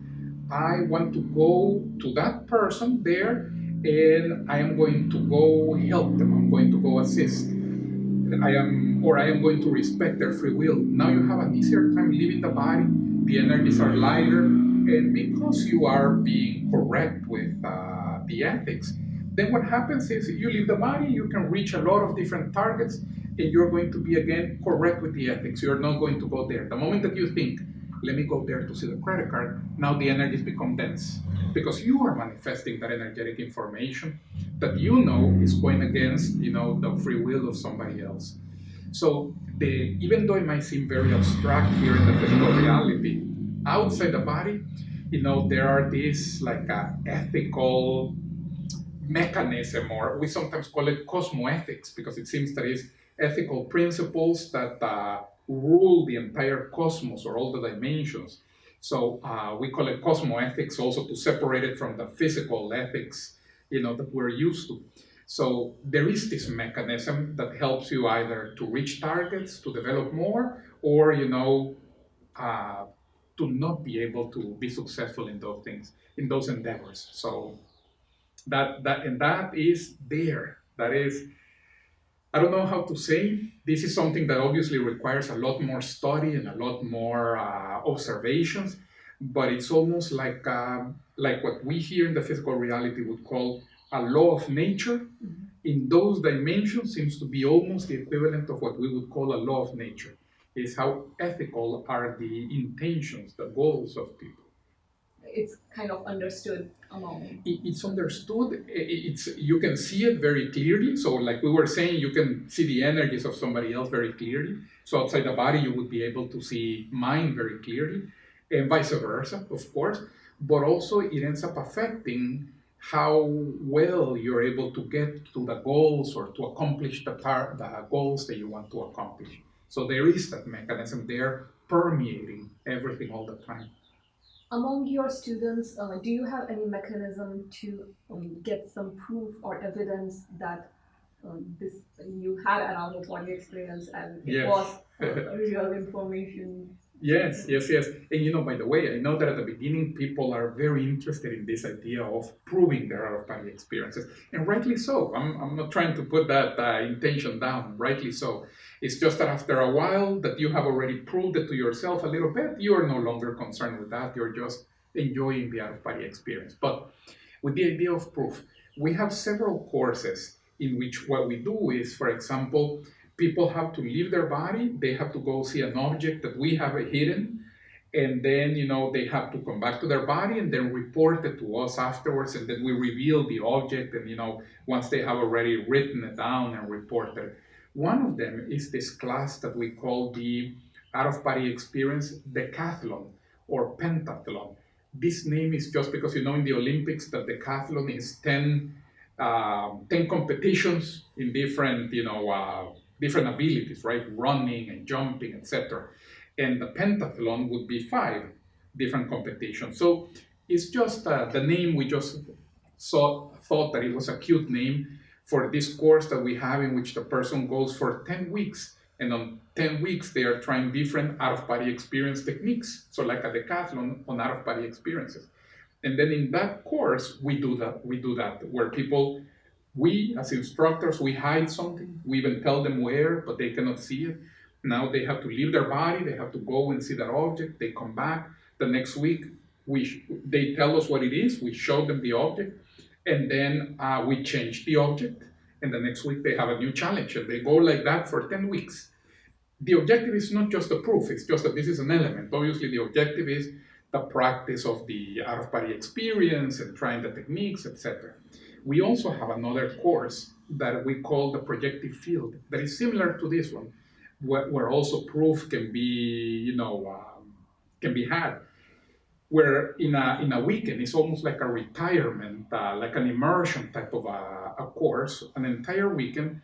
I want to go to that person there and I am going to go help them, I'm going to go assist. I am going to respect their free will. Now you have an easier time leaving the body, the energies are lighter, and because you are being correct with the ethics, then what happens is you leave the body, you can reach a lot of different targets, and you're going to be again correct with the ethics. You're not going to go there. The moment that you think, let me go there to see the credit card, now the energies become dense because you are manifesting that energetic information that is going against the free will of somebody else. So even though it might seem very abstract here in the physical reality, outside the body, there are these like ethical mechanism, or we sometimes call it cosmo-ethics, because it seems that is ethical principles that rule the entire cosmos or all the dimensions. So we call it cosmo-ethics also to separate it from the physical ethics, that we're used to. So there is this mechanism that helps you either to reach targets, to develop more, or uh, to not be able to be successful in those things, in those endeavors. So that is there. That is, I don't know how to say. This is something that obviously requires a lot more study and a lot more observations. But it's almost like what we here in the physical reality would call a law of nature. In those dimensions, seems to be almost the equivalent of what we would call a law of nature. Is how ethical are the intentions, the goals of people. It's kind of understood among. It's understood. It's you can see it very clearly. So, like we were saying, you can see the energies of somebody else very clearly. So outside the body, you would be able to see mine very clearly, and vice versa, of course. But also, it ends up affecting how well you're able to get to the goals or to accomplish the goals that you want to accomplish. So there is that mechanism there permeating everything all the time. Among your students, do you have any mechanism to get some proof or evidence that this you had an out-of-body experience and it Yes. was real information? Yes, yes, yes. And by the way, I know that at the beginning people are very interested in this idea of proving their out-of-body experiences, and rightly so. I'm not trying to put that intention down. Rightly so. It's just that after a while that you have already proved it to yourself a little bit, you are no longer concerned with that. You're just enjoying the out-of-body experience. But with the idea of proof, we have several courses in which what we do is, for example, people have to leave their body, they have to go see an object that we have hidden, and then they have to come back to their body and then report it to us afterwards, and then we reveal the object, and once they have already written it down and reported it. One of them is this class that we call the out-of-body experience decathlon or pentathlon. This name is just because in the Olympics the decathlon is 10 competitions in different abilities, right? Running and jumping, etc. And the pentathlon would be 5 different competitions. So it's just the name we just thought that it was a cute name for this course that we have, in which the person goes for 10 weeks. And on 10 weeks, they are trying different out-of-body experience techniques. So like a decathlon on out-of-body experiences. And then in that course, we do that where people We, as instructors, we hide something. We even tell them where, but they cannot see it. Now they have to leave their body. They have to go and see that object. They come back the next week. They tell us what it is. We show them the object, and then we change the object. And the next week they have a new challenge, and they go like that for 10 weeks. The objective is not just the proof, it's just that this is an element. Obviously, the objective is the practice of the out of body experience and trying the techniques, etc. We also have another course that we call the projective field that is similar to this one, where also proof can be, can be had. Where in a weekend it's almost like a retirement, like an immersion type of a course, an entire weekend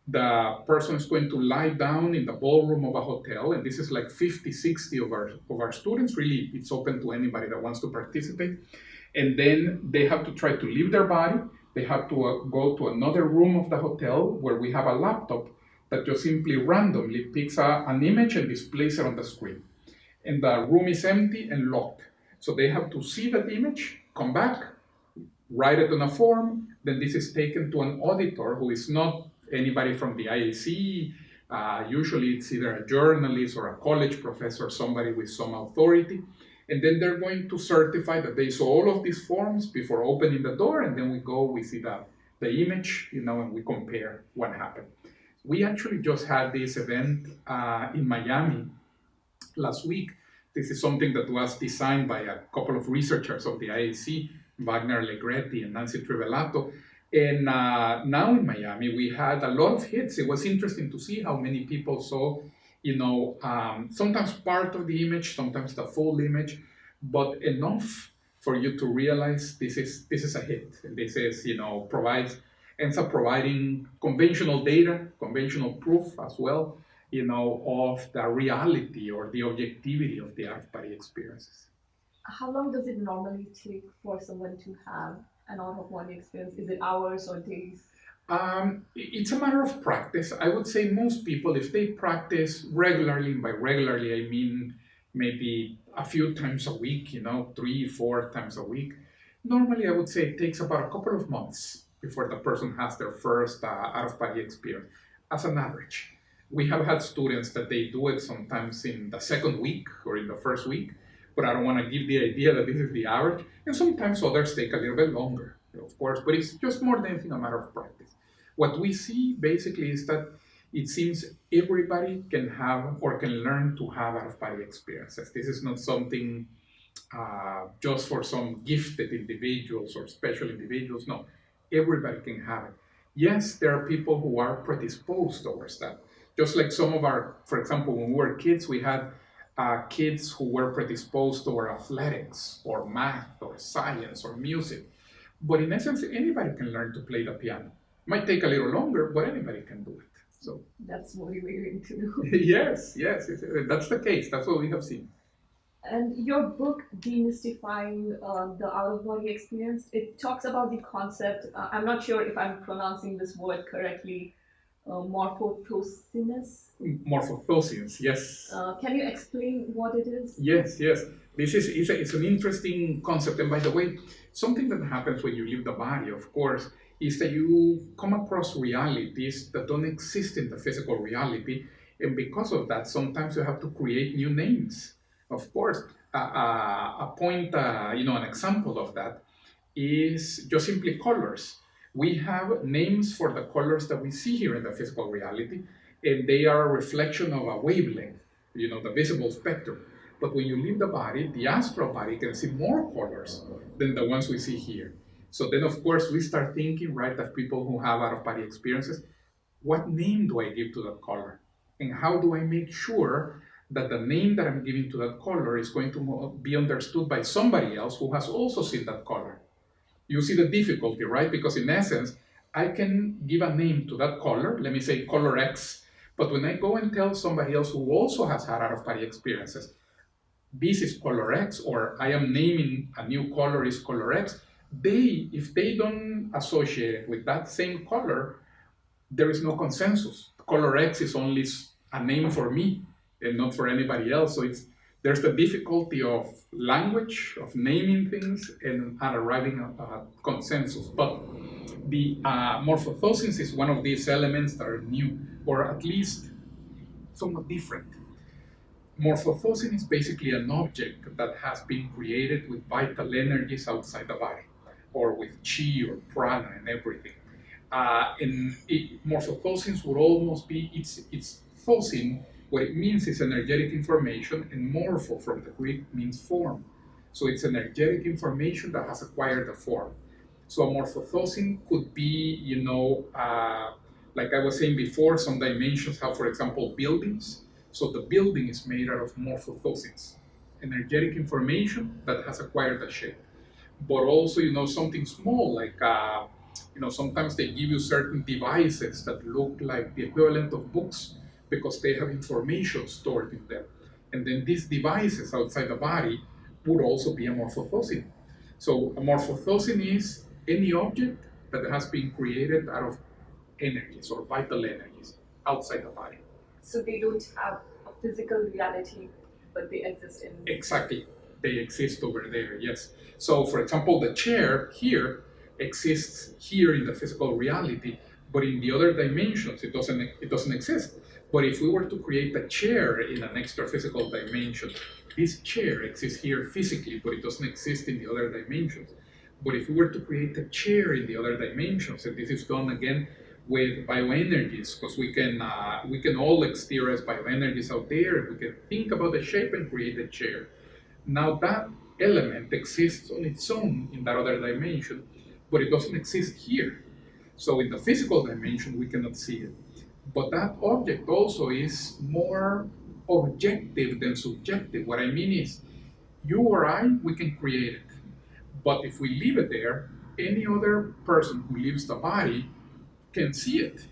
the person is going to lie down in the ballroom of a hotel, and this is like 50, 60 of our students. Really, it's open to anybody that wants to participate. And then they have to try to leave their body. They have to go to another room of the hotel where we have a laptop that just simply randomly picks an image and displays it on the screen. And the room is empty and locked. So they have to see that image, come back, write it on a form, then this is taken to an auditor who is not anybody from the IAC. Usually it's either a journalist or a college professor, somebody with some authority. And then they're going to certify that they saw all of these forms before opening the door, and then we see the image, and we compare what happened. We actually just had this event in Miami last week. This is something that was designed by a couple of researchers of the IAC, Wagner Legretti and Nancy Trivelato. And now in Miami, we had a lot of hits. It was interesting to see how many people saw, sometimes part of the image, sometimes the full image, but enough for you to realize this is a hit. And this is, ends up providing conventional data, conventional proof as well, of the reality or the objectivity of the out-of-body experiences. How long does it normally take for someone to have an out-of-body experience? Is it hours or days? It's a matter of practice. I would say most people, if they practice regularly, and by regularly I mean maybe a few times a week, 3, 4 times a week, normally I would say it takes about a couple of months before the person has their first out-of-body experience, as an average. We have had students that they do it sometimes in the second week or in the first week, but I don't want to give the idea that this is the average. And sometimes others take a little bit longer, of course, but it's just more than anything a matter of practice. What we see basically is that it seems everybody can have or can learn to have out-of-body experiences. This is not something just for some gifted individuals or special individuals. No, everybody can have it. Yes, there are people who are predisposed towards that. Just like some of our, for example, when we were kids, we had kids who were predisposed toward athletics or math or science or music. But in essence, anybody can learn to play the piano. It might take a little longer, but anybody can do it. So that's motivating to know. yes, that's the case. That's what we have seen. And your book, Demystifying the Out-of-Body Experience, it talks about the concept, I'm not sure if I'm pronouncing this word correctly, morphothosis. Morphothosis, yes. Can you explain what it is? Yes. This is it's an interesting concept. And by the way, something that happens when you leave the body, of course, is that you come across realities that don't exist in the physical reality. And because of that, sometimes you have to create new names. Of course, an example of that is just simply colors. We have names for the colors that we see here in the physical reality, and they are a reflection of a wavelength, the visible spectrum. But when you leave the body, the astral body can see more colors than the ones we see here. So then, of course, we start thinking, right, of people who have out-of-body experiences, what name do I give to that color? And how do I make sure that the name that I'm giving to that color is going to be understood by somebody else who has also seen that color? You see the difficulty, right? Because in essence, I can give a name to that color, let me say color X, but when I go and tell somebody else who also has had out-of-body experiences, this is color X, or I am naming a new color is color X, if they don't associate it with that same color, there is no consensus. Color X is only a name for me and not for anybody else. So There's the difficulty of language, of naming things, and at arriving at consensus. But the morphotosins is one of these elements that are new, or at least somewhat different. Morphothosin is basically an object that has been created with vital energies outside the body, or with chi or prana and everything. Morphothosins would almost be, it's thosin, what it means is energetic information, and morpho from the Greek means form. So it's energetic information that has acquired a form. So a morphothosin could be, like I was saying before, some dimensions have, for example, buildings. So the building is made out of morphothosins, energetic information that has acquired a shape. But also, something small like, sometimes they give you certain devices that look like the equivalent of books because they have information stored in them. And then these devices outside the body would also be a morphothosin. So a morphothosin is any object that has been created out of energies or vital energies outside the body. So they don't have a physical reality, but they exist in. Exactly. They exist over there, yes. So, for example, the chair here exists here in the physical reality, but in the other dimensions, it doesn't exist. But if we were to create a chair in an extra physical dimension, this chair exists here physically, but it doesn't exist in the other dimensions. But if we were to create a chair in the other dimensions, and this is done again with bioenergies, because we can all experience bioenergies out there, and we can think about the shape and create a chair. Now that element exists on its own in that other dimension, but it doesn't exist here. So in the physical dimension, we cannot see it. But that object also is more objective than subjective. What I mean is, you or I, we can create it. But if we leave it there, any other person who leaves the body can see it.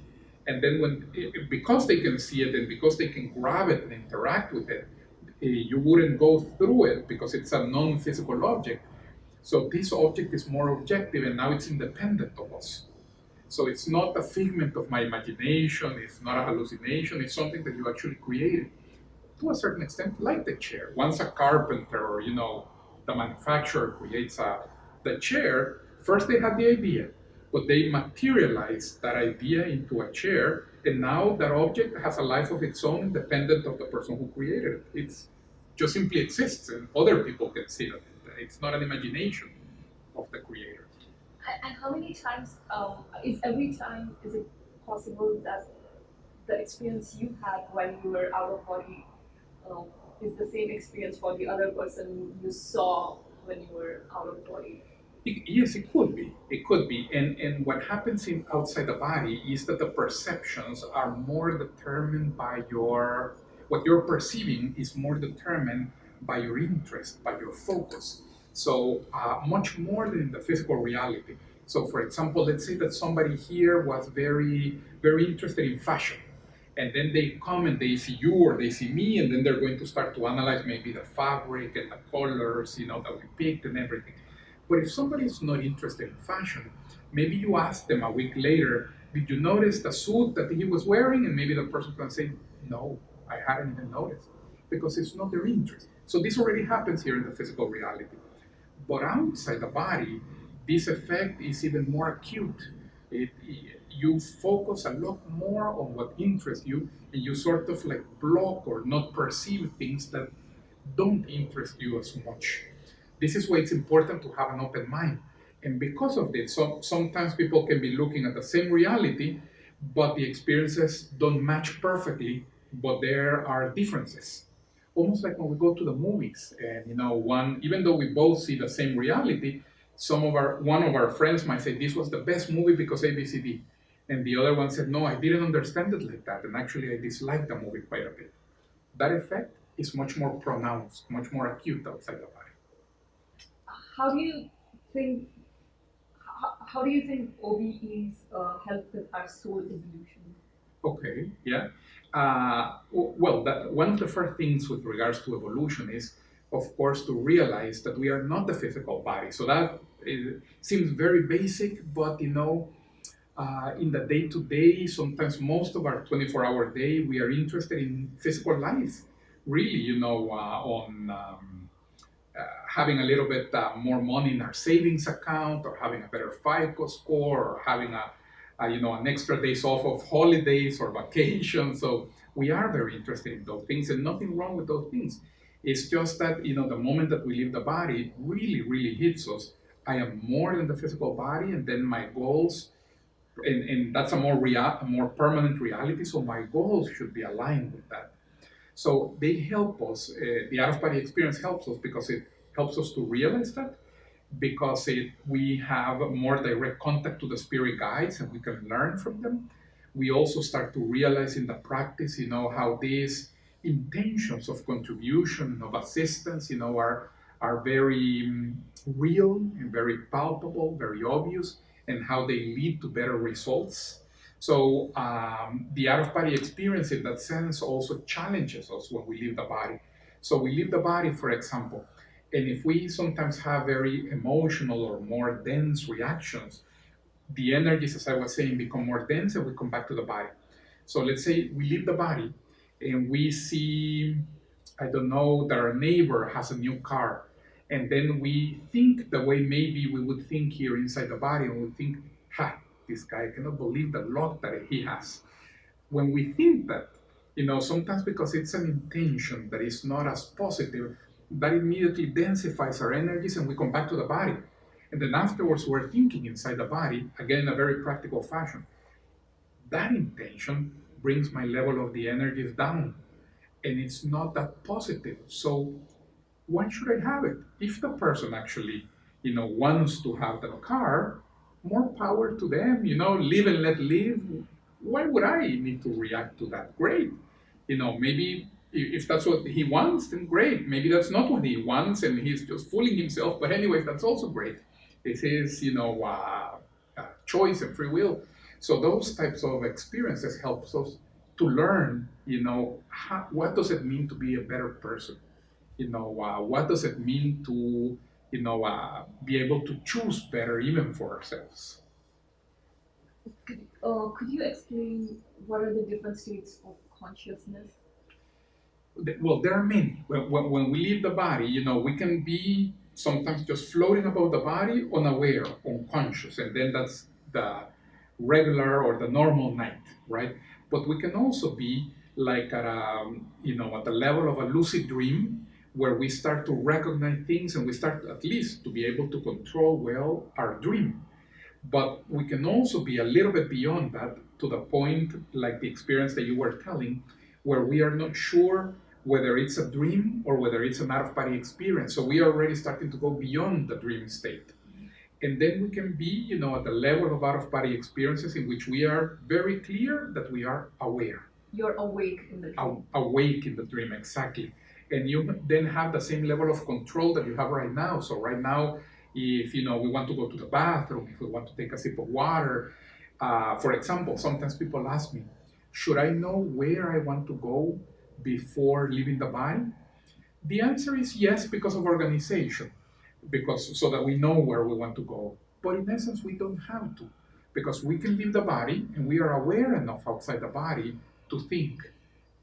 And then because they can see it and because they can grab it and interact with it, you wouldn't go through it because it's a non-physical object. So this object is more objective and now it's independent of us. So it's not a figment of my imagination, it's not a hallucination, it's something that you actually created to a certain extent, like the chair. Once a carpenter or the manufacturer creates the chair, first they had the idea, but they materialize that idea into a chair, and now that object has a life of its own, independent of the person who created it. It just simply exists, and other people can see it. It's not an imagination of the creator. And how many times is it possible that the experience you had while you were out of body is the same experience for the other person you saw when you were out of body? Yes, it could be. It could be. And what happens outside the body is that the perceptions are more determined by what you're perceiving is more determined by your interest, by your focus. So much more than in the physical reality. So for example, let's say that somebody here was very, very interested in fashion. And then they come and they see you or they see me, and then they're going to start to analyze maybe the fabric and the colors, that we picked and everything. But if somebody is not interested in fashion, maybe you ask them a week later, did you notice the suit that he was wearing? And maybe the person can say, no, I hadn't even noticed, because it's not their interest. So this already happens here in the physical reality. But outside the body, this effect is even more acute. You focus a lot more on what interests you, and you sort of like block or not perceive things that don't interest you as much. This is why it's important to have an open mind. And because of this, sometimes people can be looking at the same reality, but the experiences don't match perfectly, but there are differences. Almost like when we go to the movies, and even though we both see the same reality, one of our friends might say this was the best movie because ABCD, and the other one said no, I didn't understand it like that, and actually I disliked the movie quite a bit. That effect is much more pronounced, much more acute outside the body. How do you think? How do you think OBEs help with our soul evolution? Okay, yeah. Well, one of the first things with regards to evolution is, of course, to realize that we are not the physical body. So that seems very basic, but in the day-to-day, sometimes most of our 24-hour day, we are interested in physical life. really, on having a little bit more money in our savings account, or having a better FICO score, or having an extra days off of holidays or vacation. So we are very interested in those things, and nothing wrong with those things. It's just that the moment that we leave the body, it really, really hits us. I am more than the physical body, and then my goals, and that's a more permanent reality. So my goals should be aligned with that. So they help us. The out of body experience helps us because it helps us to realize that, because we have more direct contact to the spirit guides and we can learn from them. We also start to realize in the practice, how these intentions of contribution, of assistance, are very real and very palpable, very obvious, and how they lead to better results. So the out of body experience, in that sense, also challenges us when we leave the body. So we leave the body, for example, and if we sometimes have very emotional or more dense reactions, the energies, as I was saying, become more dense and we come back to the body. So let's say we leave the body and we see, I don't know, that our neighbor has a new car. And then we think the way maybe we would think here inside the body, and we think, ha, this guy, I cannot believe the luck that he has. When we think that, sometimes because it's an intention that is not as positive, that immediately densifies our energies and we come back to the body. And then afterwards, we're thinking inside the body, again, in a very practical fashion. That intention brings my level of the energies down, and it's not that positive. So why should I have it? If the person actually, wants to have that car, more power to them, live and let live. Why would I need to react to that? Great. Maybe if that's what he wants, then great. Maybe that's not what he wants and he's just fooling himself. But anyway, that's also great. It's his, choice and free will. So those types of experiences helps us to learn, what does it mean to be a better person? What does it mean to, be able to choose better even for ourselves? Could you explain what are the different states of consciousness? Well, there are many. When we leave the body, we can be sometimes just floating above the body, unaware, unconscious, and then that's the regular or the normal night, right? But we can also be like at the level of a lucid dream, where we start to recognize things and we start at least to be able to control well our dream. But we can also be a little bit beyond that, to the point like the experience that you were telling, where we are not sure whether it's a dream or whether it's an out of body experience. So we are already starting to go beyond the dream state. And then we can be, at the level of out of body experiences in which we are very clear that we are aware. You're awake in the dream. Awake in the dream, exactly. And you then have the same level of control that you have right now. So right now, if we want to go to the bathroom, if we want to take a sip of water, for example, sometimes people ask me, should I know where I want to go before leaving the body? The answer is yes, because of organization, because so that we know where we want to go. But in essence, we don't have to, because we can leave the body and we are aware enough outside the body to think,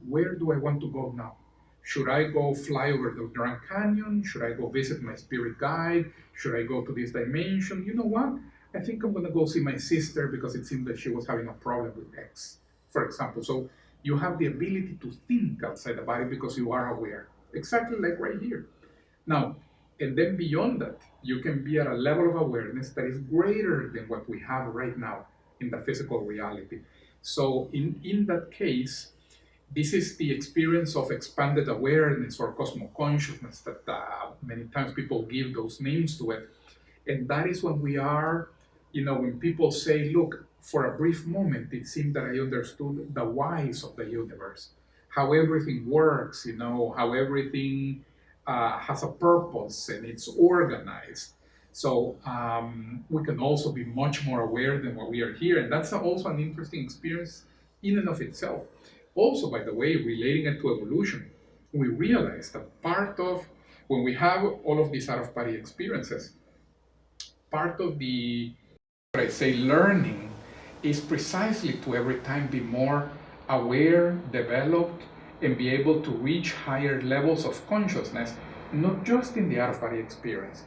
where do I want to go now? Should I go fly over the Grand Canyon? Should I go visit my spirit guide? Should I go to this dimension? You know what? I think I'm going to go see my sister because it seemed that she was having a problem with X, for example. So you have the ability to think outside the body because you are aware, exactly like right here. Now, and then beyond that, you can be at a level of awareness that is greater than what we have right now in the physical reality. So in that case, this is the experience of expanded awareness or cosmo-consciousness that many times people give those names to it. And that is when we are, when people say, look, for a brief moment, it seemed that I understood the whys of the universe, how everything works, how everything has a purpose and it's organized. So we can also be much more aware than what we are here. And that's also an interesting experience in and of itself. Also, by the way, relating it to evolution, we realize that part of, when we have all of these out-of-body experiences, part of the, what I say, learning is precisely to every time be more aware, developed, and be able to reach higher levels of consciousness, not just in the out-of-body experience,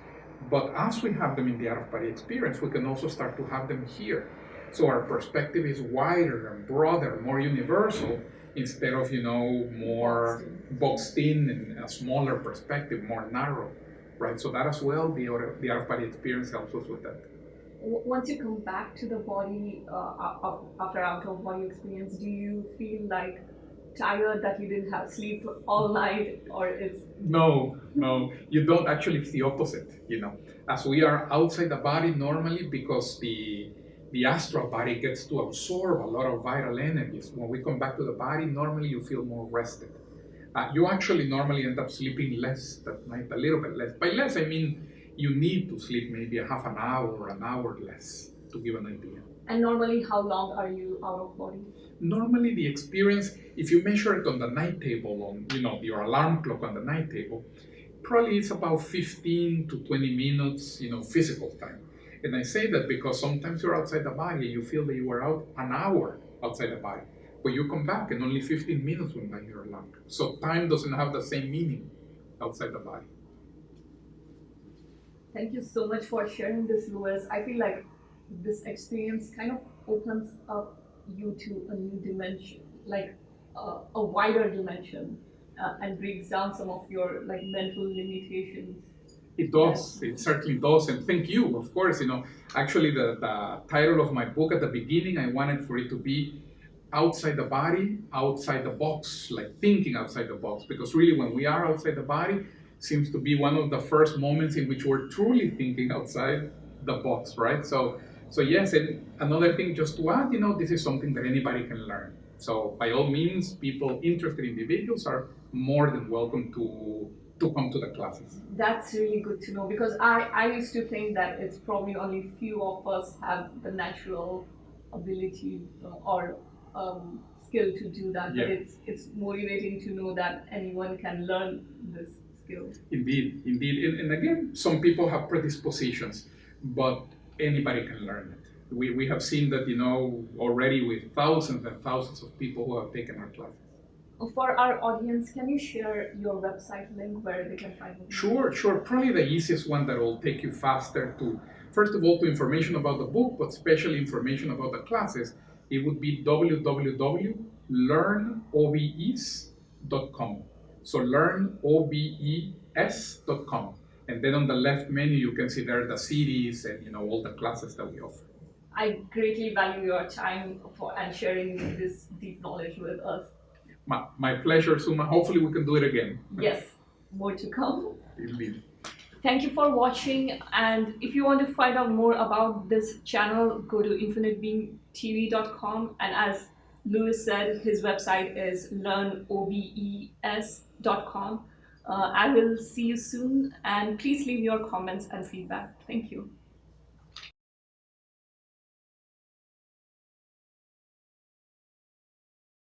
but as we have them in the out-of-body experience, we can also start to have them here. So our perspective is wider and broader, more universal, instead of, more boxed in and a smaller perspective, more narrow, right? So that as well, the out-of-body experience helps us with that. Once you come back to the body after out-of-body experience, do you feel like tired that you didn't have sleep all night, or it's... No, you don't. Actually, it's the opposite. As we are outside the body normally, because the astral body gets to absorb a lot of vital energies. When we come back to the body, normally you feel more rested. You actually normally end up sleeping less that night, a little bit less. By less, I mean you need to sleep maybe a half an hour or an hour less, to give an idea. And normally, how long are you out of body? Normally, the experience, if you measure it on the night table, on your alarm clock on the night table, probably it's about 15 to 20 minutes, physical time. And I say that because sometimes you're outside the body and you feel that you were out an hour outside the body, but you come back and only 15 minutes went by your alarm clock. So time doesn't have the same meaning outside the body. Thank you so much for sharing this, Louis. I feel like this experience kind of opens up you to a new dimension, like a wider dimension, and breaks down some of your mental limitations. It does. It certainly does. And thank you, of course. Actually, the title of my book at the beginning, I wanted for it to be outside the body, outside the box, like thinking outside the box. Because really, when we are outside the body, seems to be one of the first moments in which we're truly thinking outside the box, right? So yes, and another thing just to add, this is something that anybody can learn. So by all means, interested individuals are more than welcome to come to the classes. That's really good to know, because I used to think that it's probably only few of us have the natural ability or skill to do that. Yeah. But it's motivating to know that anyone can learn this skill. Indeed. And again, some people have predispositions, but anybody can learn it. We have seen that, already with thousands and thousands of people who have taken our classes. For our audience, can you share your website link where they can find it? Sure. Probably the easiest one that will take you faster to, first of all, to information about the book, but especially information about the classes, it would be www.learnobes.com. So learnobes.com. And then on the left menu, you can see there the CDs and all the classes that we offer. I greatly value your time and sharing this deep knowledge with us. My pleasure, Suma. Hopefully we can do it again. Yes, more to come. Indeed. Thank you for watching, and if you want to find out more about this channel, go to infinitebeingtv.com, and as Louis said, his website is learnobes.com. I will see you soon, and please leave your comments and feedback. Thank you.